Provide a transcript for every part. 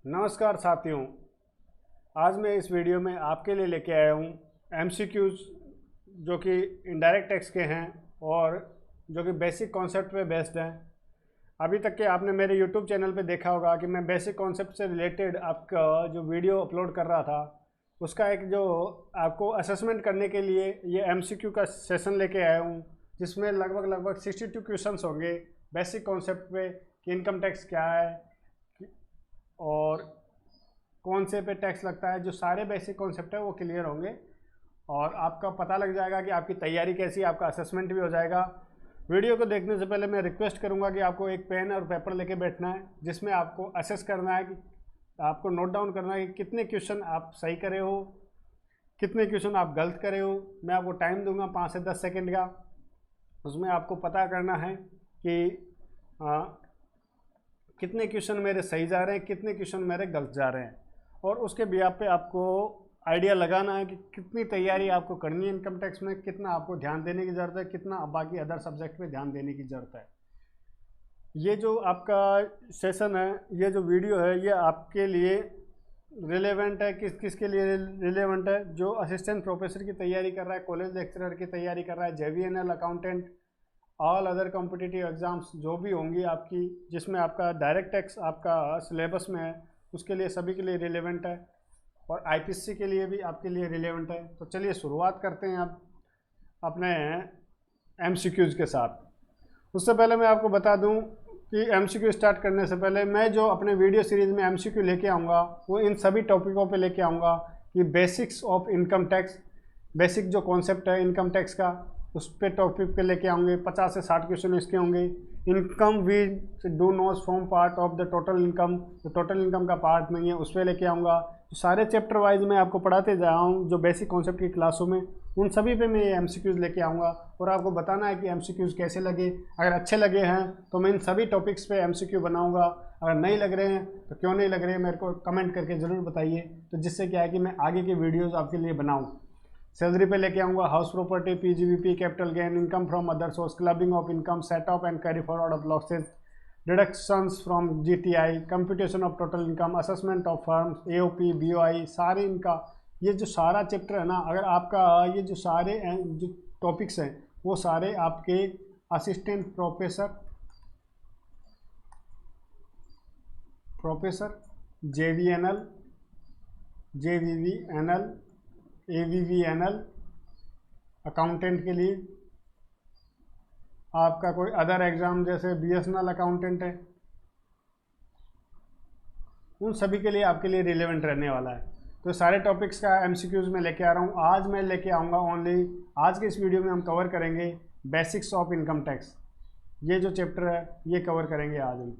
नमस्कार साथियों, आज मैं इस वीडियो में आपके लिए लेके आया हूँ एमसीक्यूज जो कि इनडायरेक्ट टैक्स के हैं और जो कि बेसिक कॉन्सेप्ट पे बेस्ड हैं। अभी तक के आपने मेरे यूट्यूब चैनल पे देखा होगा कि मैं बेसिक कॉन्सेप्ट से रिलेटेड आपका जो वीडियो अपलोड कर रहा था, उसका एक जो आपको असेसमेंट करने के लिए ये एमसीक्यू का सेशन लेके आया हूँ, जिसमें लगभग 62 क्वेश्चंस होंगे बेसिक कॉन्सेप्ट पे कि इनकम टैक्स क्या है और कौन से पे टैक्स लगता है। जो सारे बेसिक कॉन्सेप्ट है वो क्लियर होंगे और आपका पता लग जाएगा कि आपकी तैयारी कैसी है, आपका असेसमेंट भी हो जाएगा। वीडियो को देखने से पहले मैं रिक्वेस्ट करूंगा कि आपको एक पेन और पेपर लेके बैठना है, जिसमें आपको असेस करना है कि आपको नोट डाउन करना है कि कितने क्वेश्चन आप सही करे हो, कितने क्वेश्चन आप गलत करे हो। मैं आपको टाइम दूंगा 5 से 10 सेकेंड का। उसमें आपको पता करना है कि कितने क्वेश्चन मेरे सही जा रहे हैं, कितने क्वेश्चन मेरे गलत जा रहे हैं, और उसके बिहाफ पे आपको आइडिया लगाना है कि कितनी तैयारी आपको करनी है इनकम टैक्स में, कितना आपको ध्यान देने की ज़रूरत है, कितना बाकी अदर सब्जेक्ट पे ध्यान देने की ज़रूरत है। ये जो आपका सेशन है, ये जो वीडियो है, ये आपके लिए रिलेवेंट है। किसके लिए रिलेवेंट है? जो असिस्टेंट प्रोफेसर की तैयारी कर रहा है, कॉलेज लेक्चरर की तैयारी कर रहा है, JVNL accountant, all other competitive exams जो भी होंगी आपकी, जिसमें आपका डायरेक्ट टैक्स आपका सिलेबस में है, उसके लिए सभी के लिए रिलेवेंट है और IPSC के लिए भी आपके लिए रिलेवेंट है। तो चलिए शुरुआत करते हैं आप अपने MCQs के साथ। उससे पहले मैं आपको बता दूं कि MCQ स्टार्ट करने से पहले मैं जो अपने वीडियो सीरीज़ में MCQ लेके आऊँगा वो इन सभी टॉपिकों पे लेके आऊँगा कि basics of income tax, basic जो कॉन्सेप्ट है इनकम टैक्स का, उस पे टॉपिक पे लेके आऊँगे। 50 से 60 क्वेश्चन इसके होंगे। Income we do not form part of the total income, तो टोटल इनकम का पार्ट नहीं है, उस पर लेके आऊँगा। तो सारे चैप्टर वाइज मैं आपको पढ़ाते जा रहा हूँ जो बेसिक कॉन्सेप्ट की क्लासों में, उन सभी पे मैं ये MCQs लेके आऊँगा और आपको बताना है कि MCQs कैसे लगे। अगर अच्छे लगे हैं तो मैं इन सभी टॉपिक्स पे MCQ बनाऊँगा। अगर नहीं लग रहे हैं तो क्यों नहीं लग रहे हैं मेरे को कमेंट करके ज़रूर बताइए, तो जिससे क्या है कि मैं आगे के वीडियोज़ आपके लिए बनाऊँ। सैलरी पे लेके आऊँगा house property, PGBP, capital gain, income from other source, clubbing of income, set of and carry forward of losses, deductions from GTI, computation of total income, assessment of firms, AOP, BOI, सारे इनका ये जो सारा chapter है ना, अगर आपका ये जो सारे जो टॉपिक्स हैं वो सारे आपके assistant professor JVNL, JVVNL, AVVNL accountant के लिए, आपका कोई अदर एग्ज़ाम जैसे BSNL अकाउंटेंट है, उन सभी के लिए आपके लिए रिलेवेंट रहने वाला है। तो सारे टॉपिक्स का MCQs में लेके आ रहा हूँ। आज मैं लेके आऊँगा ओनली, आज के इस वीडियो में हम कवर करेंगे बेसिक्स ऑफ इनकम टैक्स। ये जो चैप्टर है ये कवर करेंगे आज हम।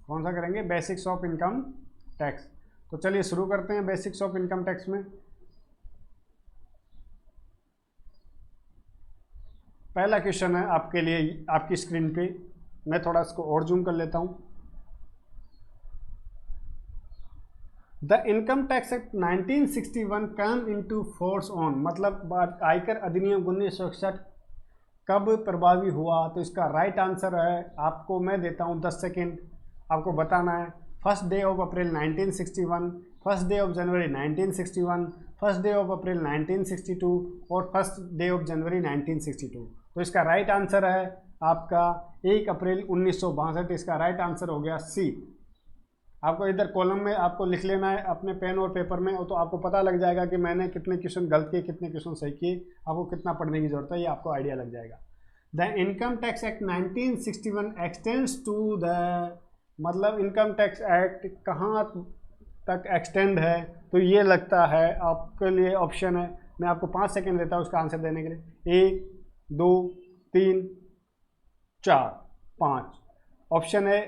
कौन सा करेंगे? Basics of income tax. तो चलिए शुरू करते हैं बेसिक्स ऑफ इनकम टैक्स में। पहला क्वेश्चन है आपके लिए आपकी स्क्रीन पे, मैं थोड़ा इसको और जूम कर लेता हूँ। The income tax act 1961 come into force on, मतलब आयकर अधिनियम 1961 कब प्रभावी हुआ? तो इसका राइट आंसर है, आपको मैं देता हूँ 10 सेकेंड, आपको बताना है। 1 day of April 1961, 1 day of January 1961, 1 day of April 1962 और 1 डे ऑफ जनवरी 1962। तो इसका राइट आंसर है आपका 1 अप्रैल 1962। इसका राइट आंसर हो गया C। आपको इधर कॉलम में आपको लिख लेना है अपने पेन और पेपर में, तो आपको पता लग जाएगा कि मैंने कितने क्वेश्चन गलत किए, कितने क्वेश्चन सही किए, आपको कितना पढ़ने की जरूरत है, ये आपको आइडिया लग जाएगा। The income tax act 1961 extends to the, मतलब इनकम टैक्स एक्ट कहाँ तक एक्सटेंड है? तो ये लगता है आपके लिए ऑप्शन है, मैं आपको 5 सेकेंड देता हूँ उसका आंसर देने के लिए। 1, 2, 3, 4, 5। ऑप्शन है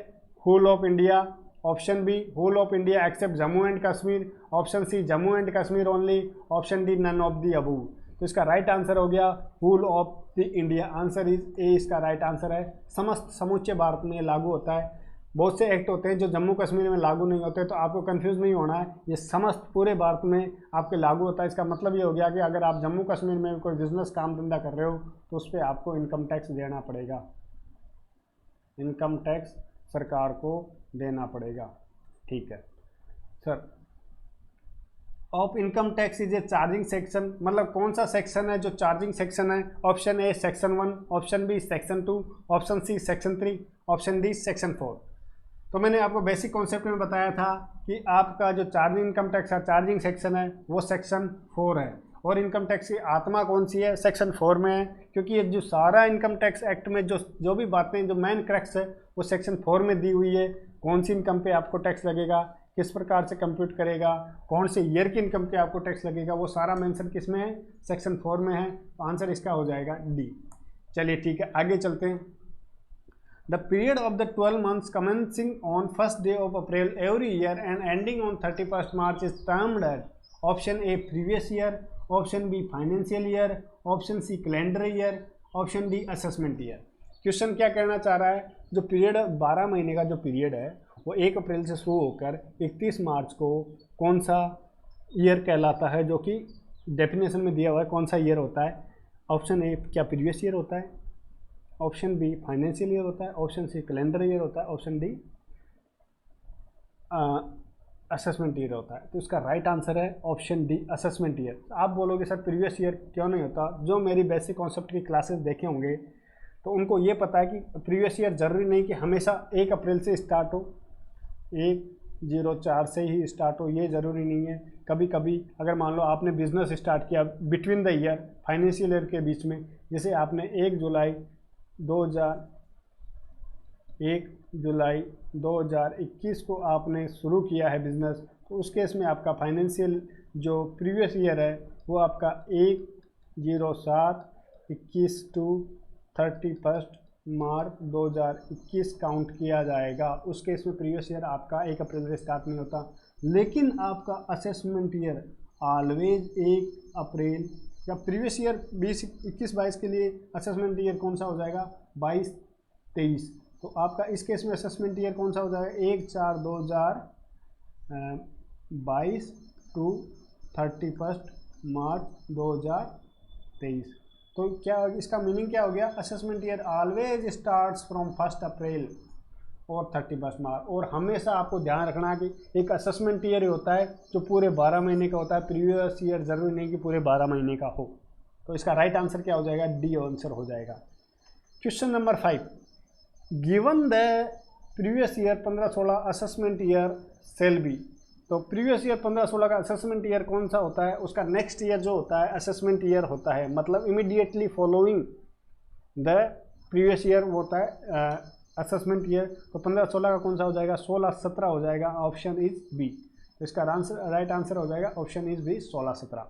whole of India, option B whole of India except Jammu and Kashmir, option C Jammu and Kashmir only, option D none of the above. तो इसका राइट आंसर हो गया whole of the India. Answer is A, इसका right answer है। समस्त समूचे भारत में लागू होता है। बहुत से एक्ट होते हैं जो जम्मू कश्मीर में लागू नहीं होते, तो आपको कंफ्यूज नहीं होना है, ये समस्त पूरे भारत में आपके लागू होता है। इसका मतलब ये हो गया कि अगर आप जम्मू कश्मीर में कोई बिजनेस काम धंधा कर रहे हो तो उस पर आपको इनकम टैक्स देना पड़ेगा, इनकम टैक्स सरकार को देना पड़ेगा। ठीक है sir. Of income tax is a charging section, मतलब कौन सा सेक्शन है जो चार्जिंग सेक्शन है? Option A section 1, option B section 2, option C section 3, option D section 4। तो मैंने आपको बेसिक कॉन्सेप्ट में बताया था कि आपका जो चार्जिंग इनकम टैक्स का चार्जिंग सेक्शन है वो सेक्शन 4 है, और इनकम टैक्स की आत्मा कौन सी है? सेक्शन 4 में है, क्योंकि ये जो सारा इनकम टैक्स एक्ट में जो भी बातें, जो मेन क्रक्स है वो सेक्शन 4 में दी हुई है। कौन सी इनकम पे आपको टैक्स लगेगा, किस प्रकार से कंप्यूट करेगा, कौन से ईयर की इनकम पे आपको टैक्स लगेगा, वो सारा मेंशन किस में है? सेक्शन 4 में है। तो आंसर इसका हो जाएगा डी। चलिए ठीक है, आगे चलते हैं। The period of the 12 months commencing on first day of April every year and ending on 31st March is termed as option A previous year, option B financial year, option C calendar year, option D assessment year. Question क्या कहना चाह रहा है? जो period 12 महीने का जो period है वो 1 अप्रैल से शुरू होकर 31 मार्च को कौन सा ईयर कहलाता है, जो कि डेफिनेशन में दिया हुआ है कौन सा ईयर होता है? ऑप्शन ए क्या प्रीवियस ईयर होता है, ऑप्शन बी फाइनेंशियल ईयर होता है, ऑप्शन सी कैलेंडर ईयर होता है, ऑप्शन डी असेसमेंट ईयर होता है। तो इसका राइट आंसर है ऑप्शन डी असेसमेंट ईयर। आप बोलोगे सर प्रीवियस ईयर क्यों नहीं होता? जो मेरी बेसिक कॉन्सेप्ट की क्लासेस देखे होंगे तो उनको ये पता है कि प्रीवियस ईयर ज़रूरी नहीं कि हमेशा 1 अप्रैल से स्टार्ट हो, 1/04 से ही स्टार्ट हो, ये ज़रूरी नहीं है। कभी कभी अगर मान लो आपने बिजनेस स्टार्ट किया between the year, financial year के बीच में, जैसे आपने 1 जुलाई 2021 को आपने शुरू किया है बिज़नेस, तो उस केस में आपका फाइनेंशियल जो प्रीवियस ईयर है वो आपका 1/07/21 टू 31 मार्च 2021 काउंट किया जाएगा। उस केस में प्रीवियस ईयर आपका 1 अप्रैल से स्टार्ट नहीं होता। लेकिन आपका असेसमेंट ईयर ऑलवेज 1 अप्रैल, या प्रीवियस ईयर 21-22 के लिए असेसमेंट ईयर कौन सा हो जाएगा? 22-23। तो आपका इस केस में असेसमेंट ईयर कौन सा हो जाएगा? 1/4/2022 टू 31 मार्च 2023। तो क्या इसका मीनिंग क्या हो गया? Assessment year always starts from 1 अप्रैल और 31 मार्च। और हमेशा आपको ध्यान रखना है कि एक असेसमेंट ईयर ही होता है जो पूरे 12 महीने का होता है। प्रीवियस ईयर ज़रूरी नहीं कि पूरे 12 महीने का हो। तो इसका राइट आंसर क्या हो जाएगा? डी आंसर हो जाएगा। Question number 5, given the previous year 15-16 assessment year shall be. तो प्रीवियस ईयर 15-16 का असेसमेंट ईयर कौन सा होता है? उसका नेक्स्ट ईयर जो होता है असेसमेंट ईयर होता है, मतलब immediately following the previous year वो होता है असेसमेंट ईयर। तो 15-16 का कौन सा हो जाएगा? 16-17 हो जाएगा। Option is B. तो इसका राइट आंसर हो जाएगा option is B 16-17।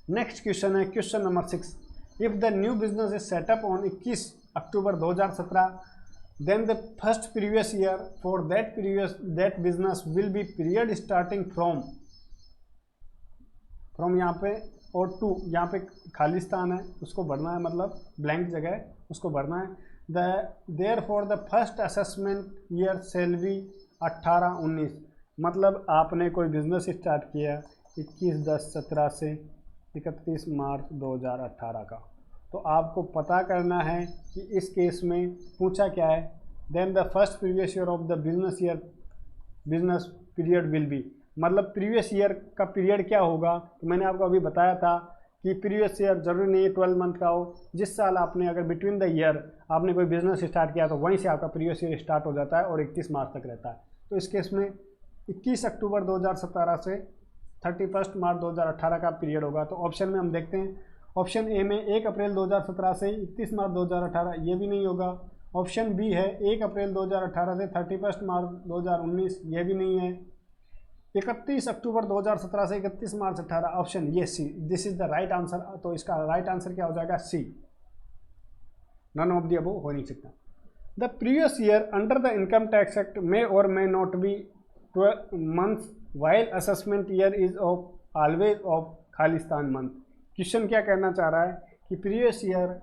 Next question है question number 6, if the new business is set up on 21 October 2017, then the first previous year for that business will be period starting from यहाँ पे और to, यहाँ पे खाली स्थान है उसको भरना है, मतलब ब्लैंक जगह है उसको भरना है। therefore the first assessment year shall be 18-19, मतलब आपने कोई बिजनेस स्टार्ट किया 21/10/17 से 31 मार्च 2018 का। तो आपको पता करना है कि इस केस में पूछा क्या है? Then the first previous year of the business period will be, मतलब प्रीवियस ईयर का पीरियड क्या होगा? तो मैंने आपको अभी बताया था कि प्रीवियस ईयर जरूरी नहीं है 12 मंथ का हो। जिस साल आपने अगर बिटवीन द ईयर आपने कोई बिजनेस स्टार्ट किया तो वहीं से आपका प्रीवियस ईयर स्टार्ट हो जाता है और 31 मार्च तक रहता है। तो इस केस में 21 अक्टूबर 2017 से 31 मार्च 2018 का पीरियड होगा। तो ऑप्शन में हम देखते हैं, ऑप्शन ए में 1 अप्रैल 2017 से 31 मार्च 2018, ये भी नहीं होगा। ऑप्शन बी है 1 अप्रैल 2018 से 31 मार्च 2019, ये भी नहीं है। 31 अक्टूबर 2017 से 31 मार्च 18, ऑप्शन ये C, this is the right answer. तो इसका राइट आंसर क्या हो जाएगा? C, none of the above हो नहीं सकता। The previous year under the income tax act may or may not be 12 months while assessment year is of always of खालिस्तान month. Question क्या कहना चाह रहा है कि प्रीवियस ईयर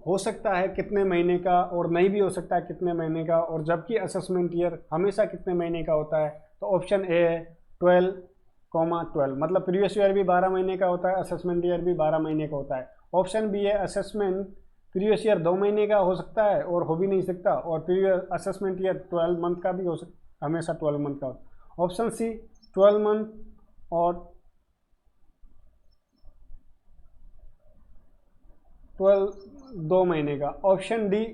हो सकता है कितने महीने का और नहीं भी हो सकता है कितने महीने का, और जबकि असेसमेंट ईयर हमेशा कितने महीने का होता है। तो ऑप्शन ए है 12, मतलब प्रीवियस ईयर भी 12 महीने का होता है, असेसमेंट ईयर भी 12 महीने का होता है। ऑप्शन बी है असेसमेंट प्रीवियस ईयर 2 महीने का हो सकता है और हो भी नहीं सकता, और प्रीवियस असेसमेंट ईयर 12 मंथ का भी हो सकता, हमेशा 12 मंथ का होता। ऑप्शन सी 12 मंथ और 2 महीने का। ऑप्शन डी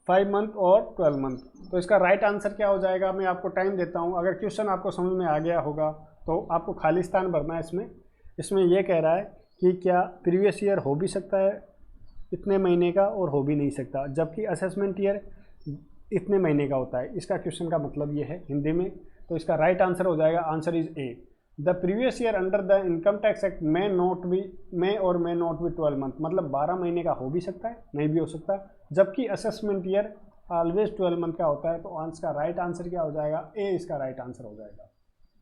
5 मंथ और 12 मंथ। तो इसका राइट आंसर क्या हो जाएगा, मैं आपको टाइम देता हूँ। अगर क्वेश्चन आपको समझ में आ गया होगा तो आपको खाली स्थान भरना है इसमें। इसमें यह कह रहा है कि क्या प्रीवियस ईयर हो भी सकता है इतने महीने का और हो भी नहीं सकता, जबकि असेसमेंट ईयर इतने महीने का होता है। इसका क्वेश्चन का मतलब ये है हिंदी में। तो इसका राइट आंसर हो जाएगा, answer is A, the previous year under the income tax act may not be 12 month, मतलब 12 महीने का हो भी सकता है, नहीं भी हो सकता, जबकि असेसमेंट ईयर ऑलवेज 12 मंथ का होता है। तो आंसर का राइट आंसर क्या हो जाएगा, ए इसका राइट आंसर हो जाएगा।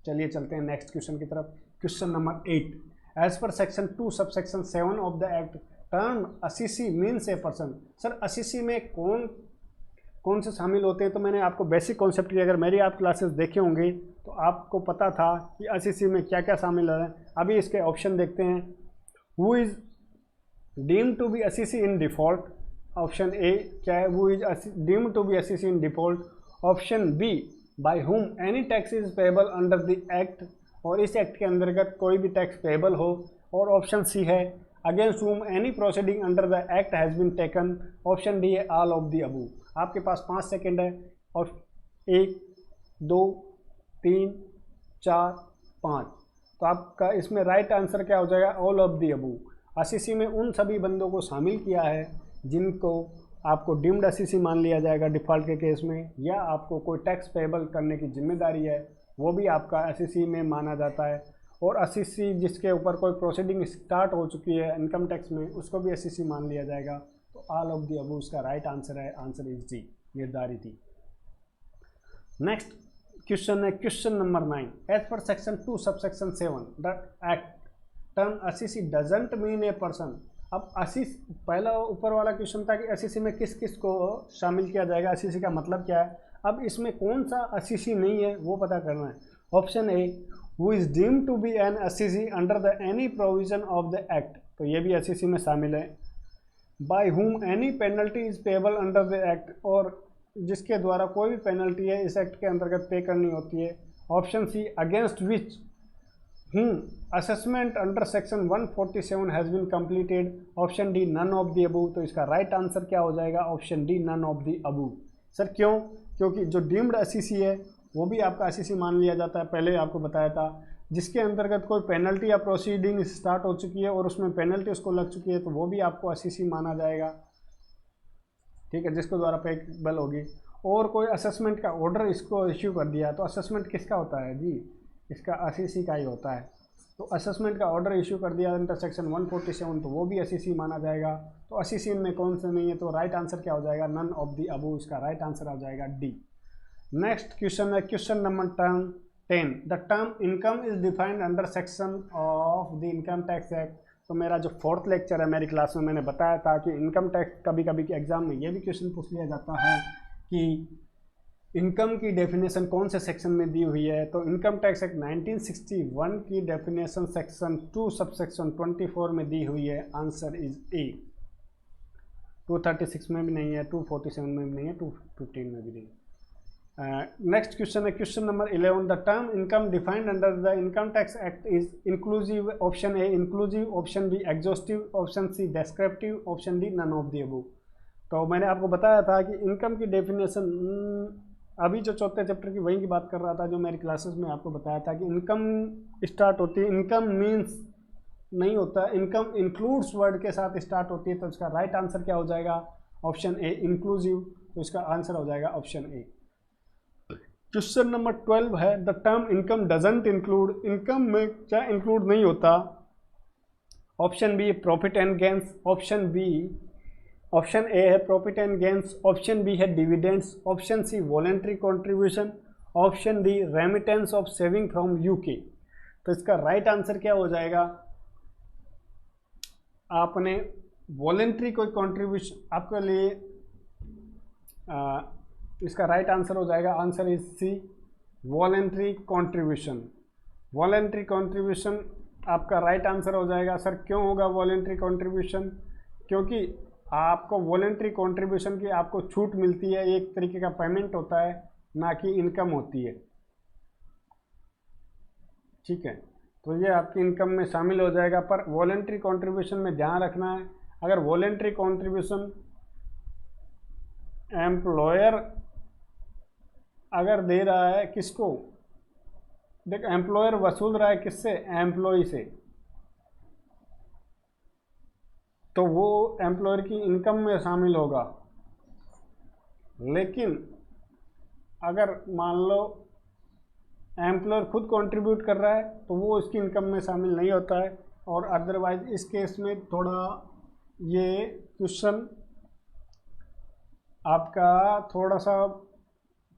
चलिए चलते हैं नेक्स्ट क्वेश्चन की तरफ। Question number 8, as per section 2 sub section 7 of the act term assessee means a person. Sir assessee में कौन से शामिल होते हैं? तो मैंने आपको बेसिक कॉन्सेप्ट की, अगर मेरी आप क्लासेस देखे होंगे तो आपको पता था कि असीसी में क्या क्या शामिल है। अभी इसके ऑप्शन देखते हैं। Who is deemed to be assessee in default, option A क्या है, who is deemed to be assessee in default. Option B by whom any tax is payable under the act, और इस एक्ट के अंतर्गत कोई भी टैक्स पेएबल हो। और ऑप्शन सी है against whom any proceeding under the act has been taken. Option D है ऑल ऑफ द अबव। आपके पास 5 सेकेंड है, और 1 2 3 4 5। तो आपका इसमें राइट आंसर क्या हो जाएगा, all of the above. Assisi में उन सभी बंदों को शामिल किया है जिनको आपको डीम्ड असीसी मान लिया जाएगा डिफ़ॉल्ट के केस में, या आपको कोई टैक्स पेएबल करने की जिम्मेदारी है वो भी आपका असीसी में माना जाता है। और असीसी जिसके ऊपर कोई प्रोसीडिंग स्टार्ट हो चुकी है इनकम टैक्स में, उसको भी असीसी मान लिया जाएगा। तो ऑल ऑफ द अबव उसका राइट आंसर है, आंसर इज डी, निर्धारित ही। नेक्स्ट क्वेश्चन है question number 9, as per section 2 sub section 7 the act term assessee doesn't mean a person. अब असीसी, पहला ऊपर वाला क्वेश्चन था कि असीसी में किस किस को शामिल किया जाएगा, असीसी का मतलब क्या है। अब इसमें कौन सा असीसी नहीं है वो पता करना है। Option A who is deemed to be an assessee under the any provision of the act, तो ये भी असीसी में शामिल है। By whom any penalty is payable under the act, और जिसके द्वारा कोई भी पेनल्टी है इस एक्ट के अंतर्गत पे करनी होती है। Option C against which assessment under section 147 has been completed. Option D none of the above. तो इसका राइट आंसर क्या हो जाएगा, option D none of the above. Sir क्यों? क्योंकि जो डीम्ड असीसी है वो भी आपका असीसी मान लिया जाता है, पहले आपको बताया था, जिसके अंतर्गत कोई पेनल्टी या प्रोसीडिंग स्टार्ट हो चुकी है और उसमें पेनल्टी उसको लग चुकी है, तो वो भी आपको असीसी माना जाएगा, ठीक है, जिसके द्वारा पेएबल होगी। और कोई असेसमेंट का ऑर्डर इसको इश्यू कर दिया, तो असेसमेंट किसका होता है जी, इसका असीसी का ही होता है। तो असेसमेंट का ऑर्डर इश्यू कर दिया अंडर सेक्शन 147, तो वो भी असीसी माना जाएगा। तो असीसी में कौन से नहीं है, तो राइट आंसर क्या हो जाएगा, नन ऑफ द अबव, इसका राइट आंसर आ जाएगा डी। नेक्स्ट क्वेश्चन है question number 10, the term income is defined under section of the income tax act. तो मेरा जो 4th लेक्चर है मेरी क्लास में, मैंने बताया था कि इनकम टैक्स कभी कभी के एग्जाम में ये भी क्वेश्चन पूछ लिया जाता है कि इनकम की डेफिनेशन कौन से सेक्शन में दी हुई है। तो इनकम टैक्स एक्ट 1961 की डेफिनेशन सेक्शन 2 सब सेक्शन 24 में दी हुई है, आंसर इज ए। 236 में भी नहीं है, 247 में भी नहीं है, 215 में भी नहीं। नेक्स्ट क्वेश्चन है question number 11, the term income defined under the income tax act is inclusive. Option A inclusive, option B exhaustive, option C descriptive, option D none of the above. तो मैंने आपको बताया था कि इनकम की definition, अभी जो 4th चैप्टर की वहीं की बात कर रहा था, जो मेरी क्लासेस में आपको बताया था कि इनकम स्टार्ट होती है, इनकम मीन्स नहीं होता, इनकम इंक्लूड्स वर्ड के साथ स्टार्ट होती है। तो इसका राइट आंसर क्या हो जाएगा, ऑप्शन ए इंक्लूसिव। तो इसका आंसर हो जाएगा ऑप्शन ए। क्वेश्चन नंबर 12 है, the term income doesn't include. Income में क्या इंक्लूड नहीं होता? Option B profit and gains, option A है profit and gains, option B है dividends, option C voluntary contribution, option D remittance of saving from UK. तो इसका right answer क्या हो जाएगा, आपने वॉलेंट्री कोई कॉन्ट्रीब्यूशन आपके लिए इसका राइट आंसर हो जाएगा, answer is C voluntary contribution. Voluntary contribution आपका राइट आंसर हो जाएगा। सर क्यों होगा वॉलेंट्री कॉन्ट्रीब्यूशन? क्योंकि आपको वॉलेंट्री कॉन्ट्रीब्यूशन की आपको छूट मिलती है, एक तरीके का पेमेंट होता है ना कि इनकम होती है। ठीक है, तो ये आपकी इनकम में शामिल हो जाएगा। पर वॉलेंट्री कंट्रीब्यूशन में ध्यान रखना है, अगर वॉलेंट्री कंट्रीब्यूशन एम्प्लॉयर अगर दे रहा है किसको, देख एम्प्लॉयर वसूल रहा है किससे, एम्प्लॉय से, तो वो एम्प्लॉयर की इनकम में शामिल होगा। लेकिन अगर मान लो एम्प्लॉयर खुद कंट्रीब्यूट कर रहा है तो वो इसकी इनकम में शामिल नहीं होता है। और अदरवाइज इस केस में थोड़ा ये क्वेश्चन आपका थोड़ा सा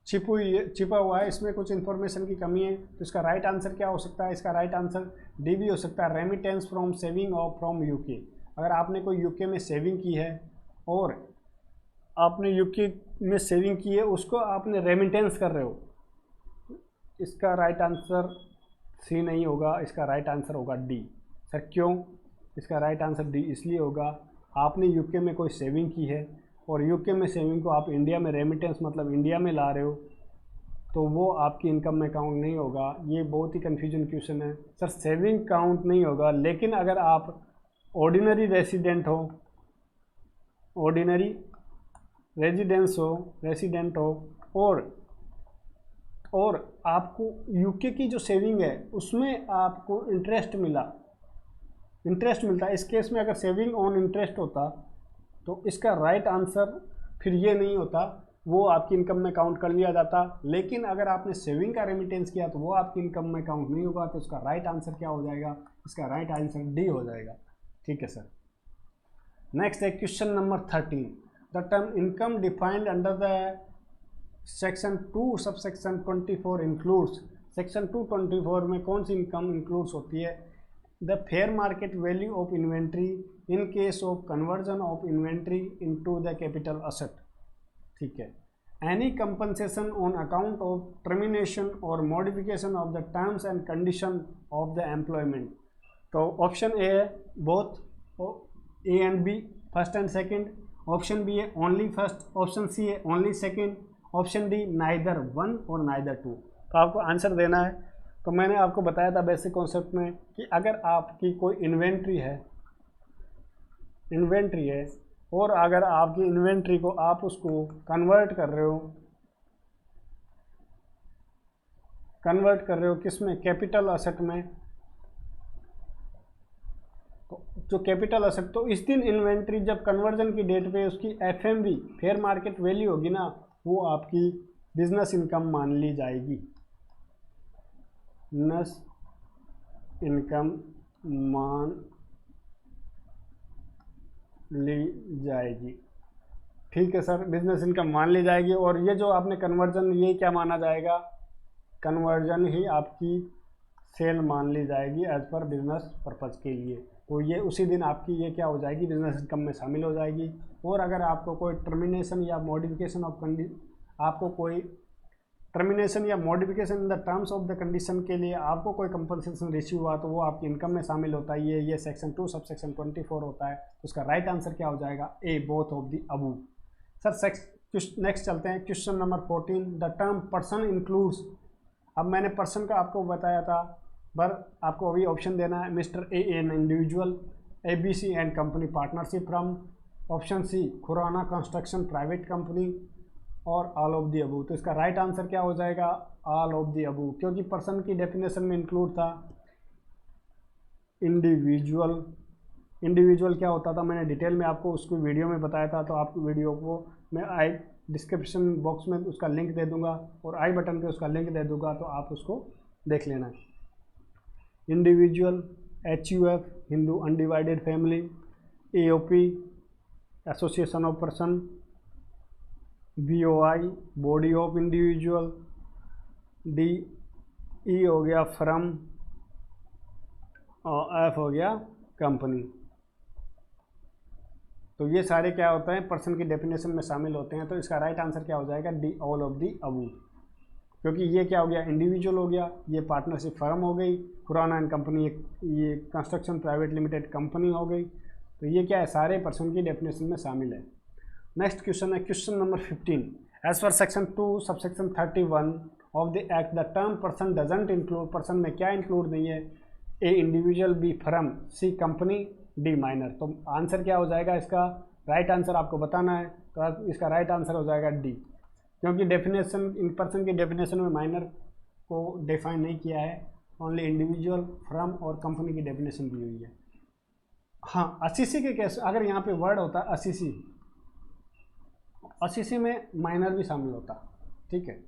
छिपा हुआ है, इसमें कुछ इन्फॉर्मेशन की कमी है। तो इसका राइट आंसर क्या हो सकता है, इसका राइट आंसर डी भी हो सकता है, रेमिटेंस फ्रॉम सेविंग और फ्रॉम यूके। अगर आपने कोई यूके में सेविंग की है और आपने यूके में सेविंग की है, उसको आपने रेमिटेंस कर रहे हो, इसका राइट आंसर सी नहीं होगा, इसका राइट आंसर होगा डी। सर क्यों, इसका राइट आंसर डी इसलिए होगा, आपने यूके में कोई सेविंग की है और यूके में सेविंग को आप इंडिया में रेमिटेंस मतलब इंडिया में ला रहे हो, तो वो आपकी इनकम में काउंट नहीं होगा। ये बहुत ही कन्फ्यूजन क्वेश्चन है। सर सेविंग काउंट नहीं होगा, लेकिन अगर आप ऑर्डिनरी रेसिडेंट हो, ऑर्डिनरी रेसिडेंट हो और आपको यूके की जो सेविंग है उसमें आपको इंटरेस्ट मिलता है, इस केस में अगर सेविंग ऑन इंटरेस्ट होता तो इसका राइट आंसर फिर ये नहीं होता, वो आपकी इनकम में काउंट कर लिया जाता। लेकिन अगर आपने सेविंग का रेमिटेंस किया तो वो आपकी इनकम में काउंट नहीं होगा, तो इसका राइट आंसर क्या हो जाएगा, इसका राइट आंसर डी हो जाएगा। ठीक है सर। नेक्स्ट है question number 13। The term income defined under the section 2 subsection 24 includes, section 224 में कौन सी इनकम इंक्लूड्स होती है, the fair market value of inventory in case of conversion of inventory into the capital asset. ठीक है, any compensation on account of termination or modification of the terms and condition of the employment. तो option A है both, A and B, first and second, option B है only first, option C है only second, option D neither one और neither two. तो आपको answer देना है। तो मैंने आपको बताया था बेसिक कॉन्सेप्ट में कि अगर आपकी कोई इन्वेंट्री है और अगर आपकी इन्वेंट्री को आप उसको कन्वर्ट कर रहे हो किस में, कैपिटल असेट में, तो जो कैपिटल असेट, तो इस दिन इन्वेंट्री जब कन्वर्जन की डेट पे उसकी एफएमवी फेयर मार्केट वैल्यू होगी ना, वो आपकी बिजनेस इनकम मान ली जाएगी, बिजनेस इनकम मान ली जाएगी। ठीक है सर, बिजनेस इनकम मान ली जाएगी। और ये जो आपने कन्वर्जन, ये क्या माना जाएगा, कन्वर्जन ही आपकी सेल मान ली जाएगी एज पर बिजनेस पर्पज़ के लिए। तो ये उसी दिन आपकी ये क्या हो जाएगी, बिजनेस इनकम में शामिल हो जाएगी। और अगर आपको कोई टर्मिनेशन या मॉडिफिकेशन ऑफ टर्मिनेशन या modification in the terms of the condition के लिए आपको कोई कंपनसेशन रिसीव हुआ तो वो आपकी इनकम में शामिल होता है। ये सेक्शन 2 सब सेक्शन 24 होता है। तो उसका राइट आंसर क्या हो जाएगा, A both of the above. Sir next चलते हैं question number 14। The term person includes, अब मैंने पर्सन का आपको बताया था, पर आपको अभी ऑप्शन देना है, mister A an individual, ABC and company partnership firm, option C Khurana construction private company, और ऑल ऑफ दी अबू। तो इसका राइट आंसर क्या हो जाएगा, ऑल ऑफ दी अबू, क्योंकि पर्सन की डेफिनेशन में इंक्लूड था इंडिविजुअल क्या होता था, मैंने डिटेल में आपको उसको वीडियो में बताया था। तो आपको वीडियो को मैं डिस्क्रिप्शन बॉक्स में उसका लिंक दे दूंगा और आई बटन पे उसका लिंक दे दूंगा, तो आप उसको देख लेना। Individual, HUF Hindu undivided family, AOP association of person, BOI body of individual, DE हो गया फर्म और F हो गया कंपनी। तो ये सारे क्या होते हैं, पर्सन की डेफिनेशन में शामिल होते हैं। तो इसका राइट आंसर क्या हो जाएगा, D all of the Abu, क्योंकि ये क्या हो गया, इंडिविजुअल हो गया, ये पार्टनरशिप फर्म हो गई, खुराना एंड कंपनी ये कंस्ट्रक्शन प्राइवेट लिमिटेड कंपनी हो गई। तो ये क्या है, सारे पर्सन की डेफिनेशन में शामिल है। नेक्स्ट क्वेश्चन है question number 15। As per section 2 सबसेक्शन 31 of the act the term person doesn't include, person में क्या इंक्लूड नहीं है, A individual, B firm, C company, D minor. तो आंसर क्या हो जाएगा इसका, राइट आंसर आपको बताना है, तो इसका राइट आंसर हो जाएगा डी, क्योंकि डेफिनेशन, इन पर्सन की डेफिनेशन में माइनर को डिफाइन नहीं किया है, ओनली इंडिविजुअल, फर्म और कंपनी की डेफिनेशन दी हुई है। हाँ, असीसी के केस अगर यहाँ पे वर्ड होता असीसी, असीसी में माइनर भी शामिल होता, ठीक है,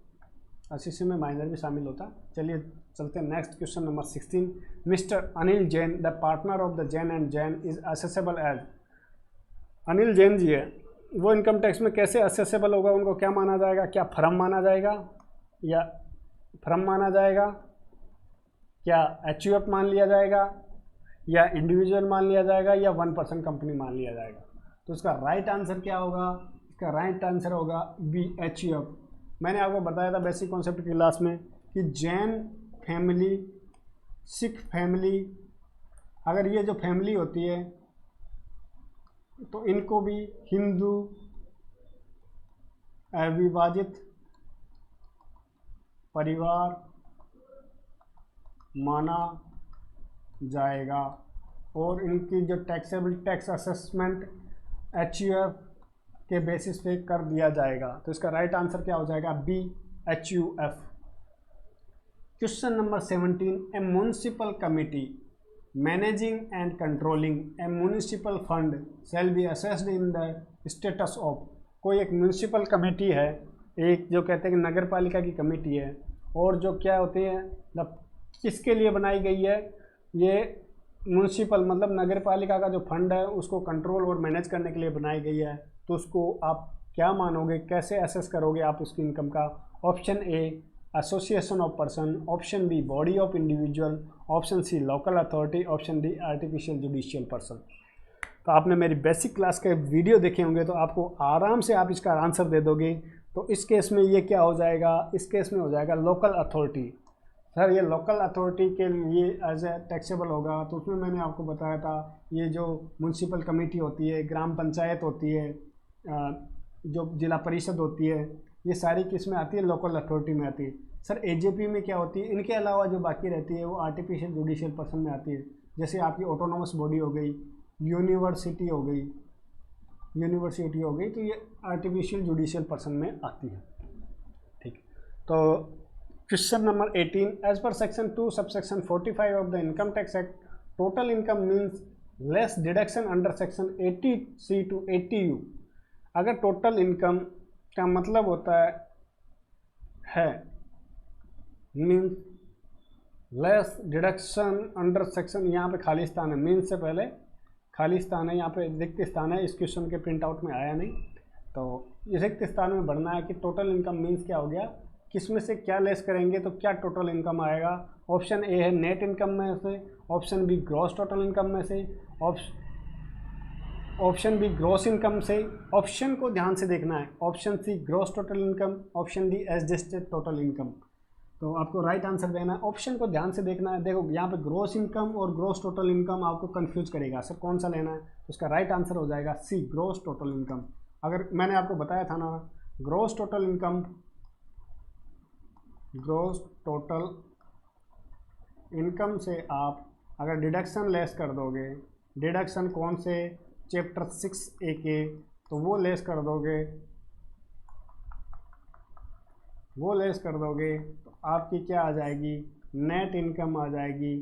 असीसी में माइनर भी शामिल होता। चलिए चलते हैं next question number 16। Mister Anil Jain the partner of the Jain and Jain is assessable as, Anil Jain ji है, वो इनकम टैक्स में कैसे असेसेबल होगा, उनको क्या माना जाएगा, क्या फर्म माना जाएगा, या फर्म माना जाएगा, क्या एचयूएफ मान लिया जाएगा, या इंडिविजुअल मान लिया जाएगा, या 1% कंपनी मान लिया जाएगा। तो इसका राइट आंसर क्या होगा, इसका राइट आंसर होगा बी, एचयूएफ। मैंने आपको बताया था बेसिक कॉन्सेप्ट की क्लास में कि जैन फैमिली, सिख फैमिली, अगर ये जो फैमिली होती है तो इनको भी हिंदू अविभाजित परिवार माना जाएगा और इनकी जो टैक्सेबल टैक्स असेसमेंट एचयूएफ के बेसिस पे कर दिया जाएगा। तो इसका राइट आंसर क्या हो जाएगा, B, HUF. Question number 17, a municipal committee managing and controlling a municipal fund shall be assessed in the status of, कोई एक म्युनिसिपल कमेटी है, एक जो कहते हैं कि नगर पालिका की कमेटी है, और जो क्या होती है किसके लिए बनाई गई है, ये म्युनिसिपल मतलब नगर पालिका का जो फंड है उसको कंट्रोल और मैनेज करने के लिए बनाई गई है। तो उसको आप क्या मानोगे, कैसे असेस करोगे आप उसकी इनकम का, option A association of person, option B body of individual, option C local authority, option D artificial judicial person. तो आपने मेरी बेसिक क्लास के वीडियो देखे होंगे तो आपको आराम से आप इसका आंसर दे दोगे। तो इस केस में ये क्या हो जाएगा, इस केस में हो जाएगा लोकल अथॉरिटी। सर ये लोकल अथॉरिटी के लिए एज ए टैक्सेबल होगा, तो उसमें मैंने आपको बताया था ये जो म्युनिसिपल कमेटी होती है, ग्राम पंचायत होती है, जो जिला परिषद होती है, ये सारी किस में आती है, लोकल अथॉरिटी में आती है। सर एजेपी में क्या होती है, इनके अलावा जो बाकी रहती है वो आर्टिफिशियल जुडिशियल पर्सन में आती है। जैसे आपकी ऑटोनोमस बॉडी हो गई, यूनिवर्सिटी हो गई, तो ये आर्टिफिशियल जुडिशियल पर्सन में आती है, ठीक। तो question number 18, as per section 2 subsection 45 of the income tax act total income means less deduction under section 80C to 80U। अगर टोटल इनकम का मतलब होता है means less deduction under section, यहाँ पे खाली स्थान है, मीन्स से पहले खाली स्थान है, यहाँ पे रिक्त स्थान है, इस क्वेश्चन के प्रिंट आउट में आया नहीं, तो इस रिक्त स्थान में बढ़ना है कि टोटल इनकम मीन्स क्या हो गया, किस में से क्या लेस करेंगे तो क्या टोटल इनकम आएगा। ऑप्शन ए है नेट इनकम में से, option B gross total income में से, ऑप्शन बी ग्रॉस इनकम से, ऑप्शन को ध्यान से देखना है, option C gross total income, option D adjusted total income. तो आपको राइट आंसर देना है, ऑप्शन को ध्यान से देखना है। देखो यहाँ पे ग्रॉस इनकम और ग्रॉस टोटल इनकम आपको कंफ्यूज करेगा, सर कौन सा लेना है, तो उसका राइट आंसर हो जाएगा सी, ग्रॉस टोटल इनकम। अगर मैंने आपको बताया था ना, gross total income, gross total income से आप अगर डिडक्शन लेस कर दोगे, डिडक्शन कौन से, चैप्टर 6A के, तो वो लेस कर दोगे तो आपकी क्या आ जाएगी, नेट इनकम आ जाएगी,